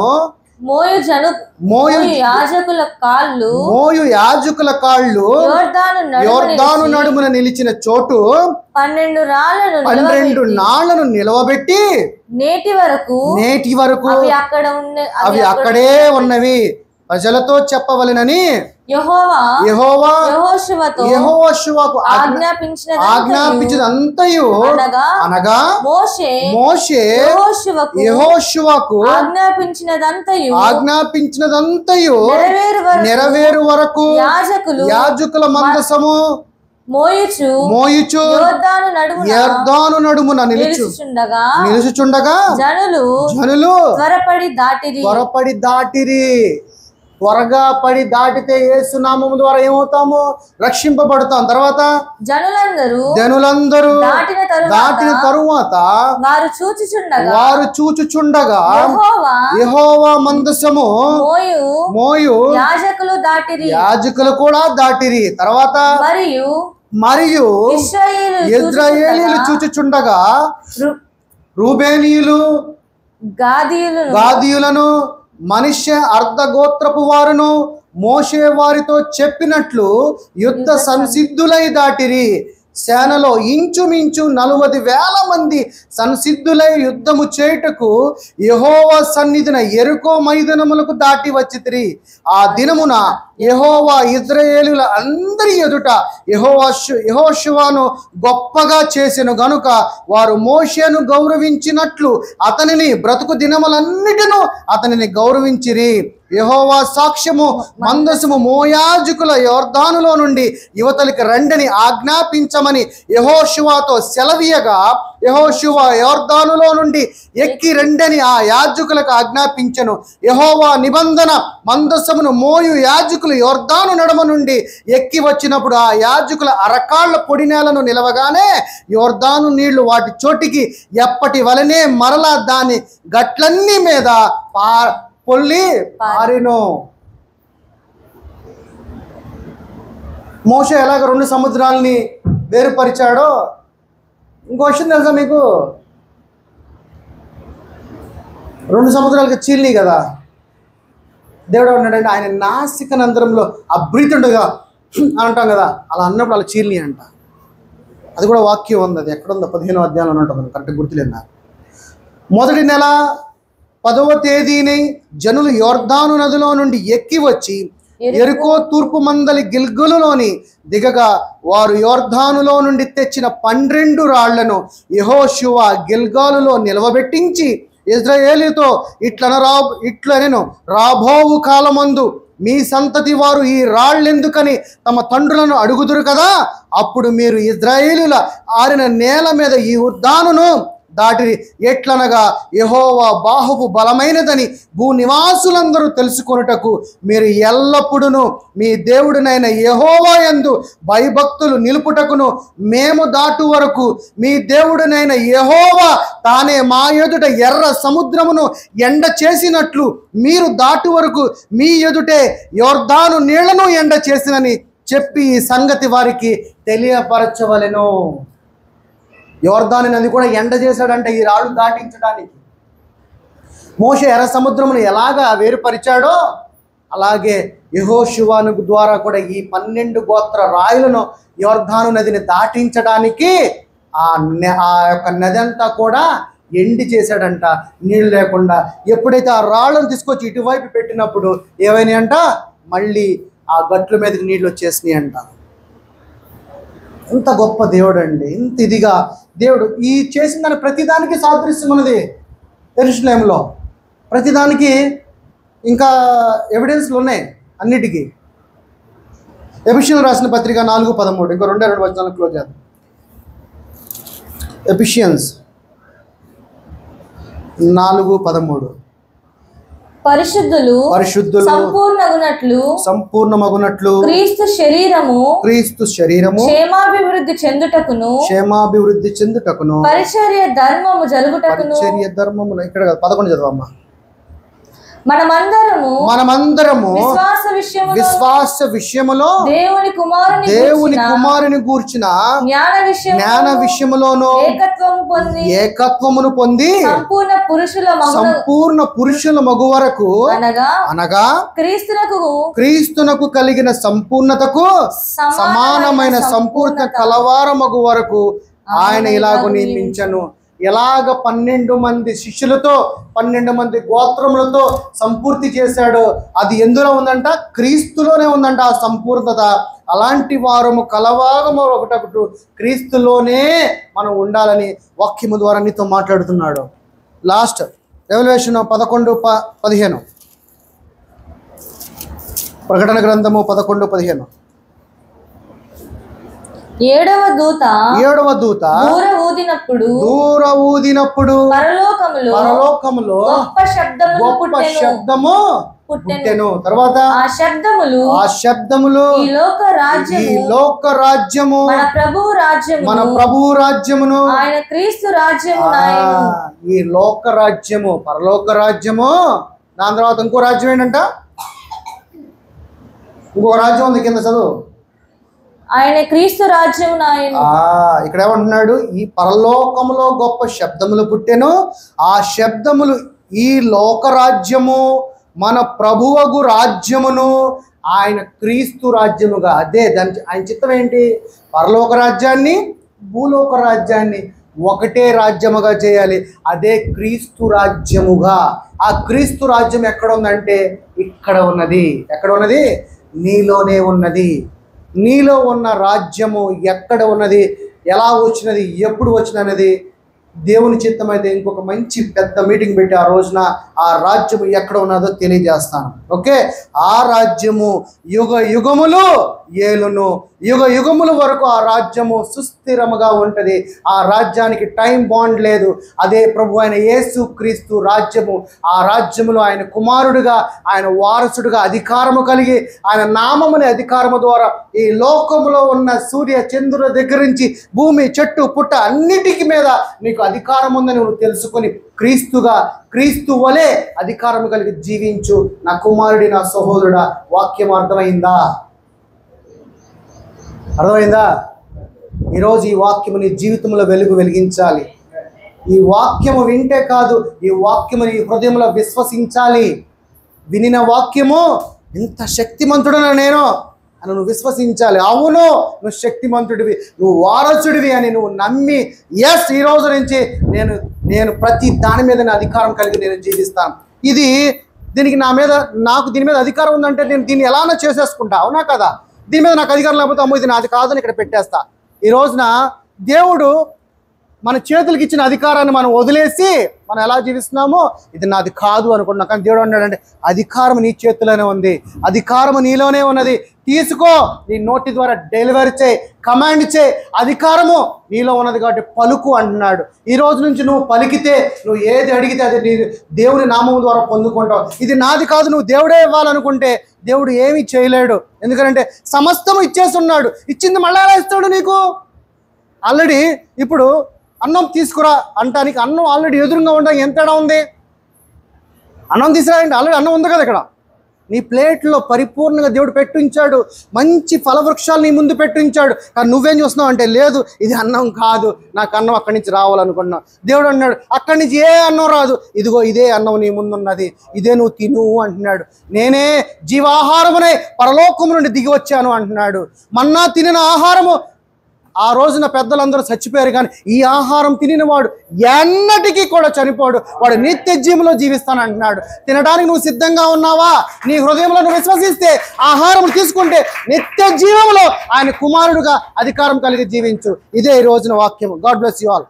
మోయు యాజకుల కాళ్ళు యోర్దాను నడుమున నిలిచిన చోటు 12 రాళ్లను నిలవబెట్టి నేటి వరకు అవి అక్కడే ఉన్నవి ప్రజలతో చెప్పవలెనని యెహోవా యెహోషువకు ఆజ్ఞాపించినంతయు అనగా మోషే యెహోషువకు ఆజ్ఞాపించినదంతయు నెరవేరు వరకు యాజకుల మందసము మోయుచు యోర్దాను నడుమున నిలుచుచుండగా జనులు త్వరపడి దాటిరి. త్వరగా పడి దాటితే యేసు నామము ద్వారా ఏమవుతాము? రక్షింపబడతాం. తర్వాత జనులందరూ దాటిన తరువాత వారు చూచుచుండగా యెహోవా మందసము మోయు యాజకులు కూడా దాటిరి. తర్వాత మరియు ఇశ్రాయేలీయులు చూచుచుండగా రూబేనీయులు గాదీయులను మనుష్య అర్ధగోత్రపు వారును మోషే వారితో చెప్పినట్లు యుద్ధ సంసిద్ధులై దాటిరి. సేనలో ఇంచుమించు 40,000 మంది సంసిద్ధులై యుద్ధము చేయుటకు యెహోవా సన్నిధిన యెరికో మైదానములకు దాటి వచ్చితిరి. ఆ దినమున యెహోవా ఇశ్రాయేలీయుల అందరి ఎదుట యెహోషువను గొప్పగా చేసెను గనుక వారు మోషేను గౌరవించినట్లు అతనిని బ్రతుకు దినములన్నిటిను అతనిని గౌరవించిరి. యెహోవా సాక్ష్యము మందసము మోయాజకుల యోర్దానులో నుండి యువతలకి రండని ఆజ్ఞాపించమని యెహోషువతో సెలవీయగా యెహోషువ యోర్దానులో నుండి ఎక్కి రండని ఆ యాజకులకు ఆజ్ఞాపించెను. యెహోవా నిబంధన మందసమును మోయు యాజకులు యోర్దాను నడుమ నుండి ఎక్కి వచ్చినప్పుడు ఆ యాజకుల అరకాళ్ల పొడి నేలను నిలవగానే యోర్దాను నీళ్లు వాటి చోటికి ఎప్పటి వలనే మరలా దాని గట్లన్నీ మీద పొల్లి పారిను. మోషే ఎలాగ 2 సముద్రాలని వేరుపరిచాడో ఇంకో విషయం తెలుసా మీకు? 2 సముద్రాలకి చీల్ని కదా. దేవుడు అన్నాడంటే ఆయన నాసిక నందరంలో అభ్రీతుండగా అంటాం కదా, అలా అన్నప్పుడు అలా చీల్ని అంట. అది కూడా వాక్యం ఉంది. అది ఎక్కడుందో 15వ అధ్యాయంలో ఉంటుంది, కరెక్ట్ గుర్తులేదు నాకు. మొదటి నెల 10వ తేదీని జనులు యోర్దాను నదిలో నుండి ఎక్కి వచ్చి యెరికో తూర్పు మందలి గిల్గులులోని దిగగా వారు యోర్దానులో నుండి తెచ్చిన 12 రాళ్లను యెహోషువ గిల్గాలులో నిలవబెట్టించి ఇశ్రాయేలీయులతో ఇట్లనెను, రాబోవు కాలమందు మీ సంతతి వారు ఈ రాళ్ళెందుకని తమ తండ్రులను అడుగుదురు కదా, అప్పుడు మీరు ఇశ్రాయేలీయుల ఆరిన నేల మీద ఈ యోర్దానును దాటిరి. ఎట్లనగా యెహోవా బాహువు బలమైనదని భూనివాసులందరూ తెలుసుకొనుటకు మీరు ఎల్లప్పుడూ మీ దేవుడినైన యెహోవా యందు భయభక్తులు నిలుపుటకును మేము దాటు వరకు మీ దేవుడినైన యెహోవా తానే మా ఎదుట ఎర్ర సముద్రమును ఎండ చేసినట్లు మీరు దాటు వరకు మీ ఎదుటే యోర్దాను నీళ్లను ఎండ చేసినని చెప్పి ఈ సంగతి వారికి తెలియపరచవలెను. యోర్దాను నది కూడా ఎండ చేశాడంటే ఈ రాళ్ళు దాటించడానికి. మోషే ఎర్ర సముద్రమును ఎలాగా వేరుపరిచాడో అలాగే యెహోషువను ద్వారా కూడా ఈ 12 గోత్ర రాయులను యోర్దాను నదిని దాటించడానికి ఆ యొక్క నది అంతా కూడా ఎండి చేశాడంట, నీళ్ళు లేకుండా. ఎప్పుడైతే ఆ రాళ్ళను తీసుకొచ్చి ఇటువైపు పెట్టినప్పుడు ఏమైనాయి అంట, మళ్ళీ ఆ గట్ల మీదకి నీళ్ళు వచ్చేసినాయి అంట. ఎంత గొప్ప దేవుడు అండి, ఇంత ఇదిగా దేవుడు ఈ చేసిన దాని ప్రతిదానికి సాదృశ్యం ఉన్నది. యెరూషలేములో ప్రతిదానికి ఇంకా ఎవిడెన్స్లు ఉన్నాయి అన్నిటికీ. ఎఫెసీయులకు రాసిన పత్రిక 4:13, ఇంకో 2 వచనాలు క్లోజ్ చేద్దాం. ఎఫెసియన్స్ 4:13 పరిశుద్ధులు సంపూర్ణమగునట్లు క్రీస్తు శరీరము క్షేమాభివృద్ధి చెందుటకును పరిచర్య ధర్మము ధర్మము. ఇక్కడ 11 చదవమ్మా. మనమందరము విశ్వాస విషయములో దేవుని కుమారుని గూర్చిన జ్ఞాన విషయములోను ఏకత్వమును పొంది సంపూర్ణ పురుషుల మగు వరకు అనగా క్రీస్తునకు కలిగిన సంపూర్ణతకు సమానమైన సంపూర్ణ కలవార మగు వరకు ఆయన ఇలాగ నియమించను. ఎలాగ 12 మంది శిష్యులతో 12 మంది గోత్రములతో సంపూర్తి చేశాడో అది ఎందులో ఉందంట, క్రీస్తులోనే ఉందంట ఆ సంపూర్ణత. అలాంటి వారము కలవాగము ఒకటొకటి క్రీస్తులోనే మనం ఉండాలని వాక్యము ద్వారా నీతో మాట్లాడుతున్నాడు. లాస్ట్ రెవల్యూషన్ 11:15 ప్రకటన గ్రంథము 11:15 ఏడవ దూత దూర ఊదినప్పుడు పరలోకములో గొప్ప శబ్దము పుట్టెను. తర్వాత ఆ శబ్దములు ఈ లోక రాజ్యము మన ప్రభువు రాజ్యమును ఆయన క్రీస్తు రాజ్యము ఈ లోక రాజ్యము పరలోక రాజ్యము. దాని తర్వాత ఇంకో రాజ్యం ఏంటంట, ఇంకో రాజ్యం ఉంది కింద చదువు. ఆయన క్రీస్తు రాజ్యం. ఇక్కడ ఏమంటున్నాడు, ఈ పరలోకములో గొప్ప శబ్దములు పుట్టెను, ఆ శబ్దములు ఈ లోక రాజ్యము మన ప్రభువగు రాజ్యమును ఆయన క్రీస్తు రాజ్యముగా. అదే దాని ఆయన చిత్తం ఏంటి, పరలోక రాజ్యాన్ని భూలోక రాజ్యాన్ని ఒకటే రాజ్యముగా చేయాలి. అదే క్రీస్తు రాజ్యముగా. ఆ క్రీస్తు రాజ్యం ఎక్కడ ఉందంటే ఇక్కడ ఉన్నది. ఎక్కడ ఉన్నది, నీలోనే ఉన్నది. నీలో ఉన్న రాజ్యము ఎక్కడ ఉన్నది, ఎలా వచ్చినది, ఎప్పుడు వచ్చినది దేవుని చిత్తం అయితే ఇంకొక మంచి పెద్ద మీటింగ్ పెట్టి ఆ రోజున ఆ రాజ్యము ఎక్కడ ఉన్నదో తెలియజేస్తాను. ఓకే, ఆ రాజ్యము యుగ యుగములు ఏలును, యుగ యుగముల వరకు ఆ రాజ్యము సుస్థిరముగా ఉంటుంది. ఆ రాజ్యానికి టైం బాండ్ లేదు. అదే ప్రభు అయిన యేసు క్రీస్తు రాజ్యము. ఆ రాజ్యములో ఆయన కుమారుడిగా, ఆయన వారసుడిగా అధికారము కలిగి, ఆయన నామముని అధికారము ద్వారా ఈ లోకములో ఉన్న సూర్య చంద్రుల దగ్గర నుంచి భూమి చెట్టు పుట్ట అన్నిటికీ మీద నీకు అధికారం ఉందని నువ్వు తెలుసుకొని క్రీస్తుగా, క్రీస్తు వలె అధికారం కలిగి జీవించు నా కుమారుడి, నా సహోదరుడా. వాక్యం అర్థమైందా? అర్థమైందా? ఈరోజు ఈ వాక్యము నీ జీవితంలో వెలిగించాలి. ఈ వాక్యము వింటే కాదు, ఈ వాక్యము నీ హృదయంలో విశ్వసించాలి. వినిన వాక్యము ఇంత శక్తిమంతుడన నేను అని నువ్వు విశ్వసించాలి. అవును, నువ్వు శక్తిమంతుడివి, నువ్వు వారసుడివి అని నువ్వు నమ్మి, ఎస్, ఈ రోజు నుంచి నేను ప్రతి దాని మీద నా అధికారం కలిగి నేను జీవిస్తాను. నాకు దీని మీద అధికారం ఉందంటే నేను దీన్ని ఎలానో చేసేసుకుంటా. అవునా కదా? దీని మీద నాకు అధికారం లేకపోతే అమ్మో ఇది నాది కాదని ఇక్కడ పెట్టేస్తా. ఈ రోజున దేవుడు మన చేతులకి ఇచ్చిన అధికారాన్ని మనం వదిలేసి మనం ఎలా జీవిస్తున్నామో ఇది నాది కాదు అనుకుంటున్నాం. కానీ దేవుడు అన్నాడంటే అధికారం నీ చేతిలోనే ఉంది, అధికారం నీలోనే ఉన్నది, తీసుకో, నీ నోటి ద్వారా డెలివరీ చేయి, కమాండ్ చేయి, అధికారము నీలో ఉన్నది కాబట్టి పలుకు అంటున్నాడు. ఈ రోజు నుంచి నువ్వు పలికితే, నువ్వు ఏది అడిగితే అది నీ దేవుని నామం ద్వారా పొందుకుంటావు. ఇది నాది కాదు, నువ్వు దేవుడే ఇవ్వాలనుకుంటే దేవుడు ఏమీ చేయలేడు. ఎందుకంటే సమస్తము ఇచ్చేస్తున్నాడు. ఇచ్చింది మళ్ళీ ఎలా ఇస్తాడు నీకు? ఆల్రెడీ ఇప్పుడు అన్నం తీసుకురా అంటానికి అన్నం ఆల్రెడీ ఎదురుగా ఉండడానికి ఎంత తేడా ఉంది? అన్నం తీసుకురాండి, ఆల్రెడీ అన్నం ఉంది కదా ఇక్కడ. నీ ప్లేట్లో పరిపూర్ణంగా దేవుడు పెట్టించాడు. మంచి ఫలవృక్షాలు నీ ముందు పెట్టించాడు. కానీ నువ్వేం చూస్తున్నావు అంటే, లేదు ఇది అన్నం కాదు, నాకు అన్నం అక్కడి నుంచి రావాలనుకున్నావు. దేవుడు అన్నాడు, అక్కడి నుంచి ఏ అన్నం రాదు, ఇదిగో ఇదే అన్నం నీ ముందున్నది, ఇదే నువ్వు తిను అంటున్నాడు. నేనే జీవాహారమునే పరలోకము నుండి దిగి వచ్చాను అంటున్నాడు. మన్నా తినిన ఆహారము, ఆ రోజున పెద్దలందరూ చచ్చిపోయారు, కానీ ఈ ఆహారం తినినవాడు ఎన్నటికీ కూడా చనిపోడు, వాడు నిత్య జీవంలో జీవిస్తానంటున్నాడు. తినడానికి నువ్వు సిద్ధంగా ఉన్నావా? నీ హృదయంలో నువ్వు విశ్వసిస్తే, ఆహారం తీసుకుంటే నిత్య జీవంలో ఆయన కుమారుడుగా అధికారం కలిగి జీవించు. ఇదే ఈ రోజున వాక్యం. God bless you all.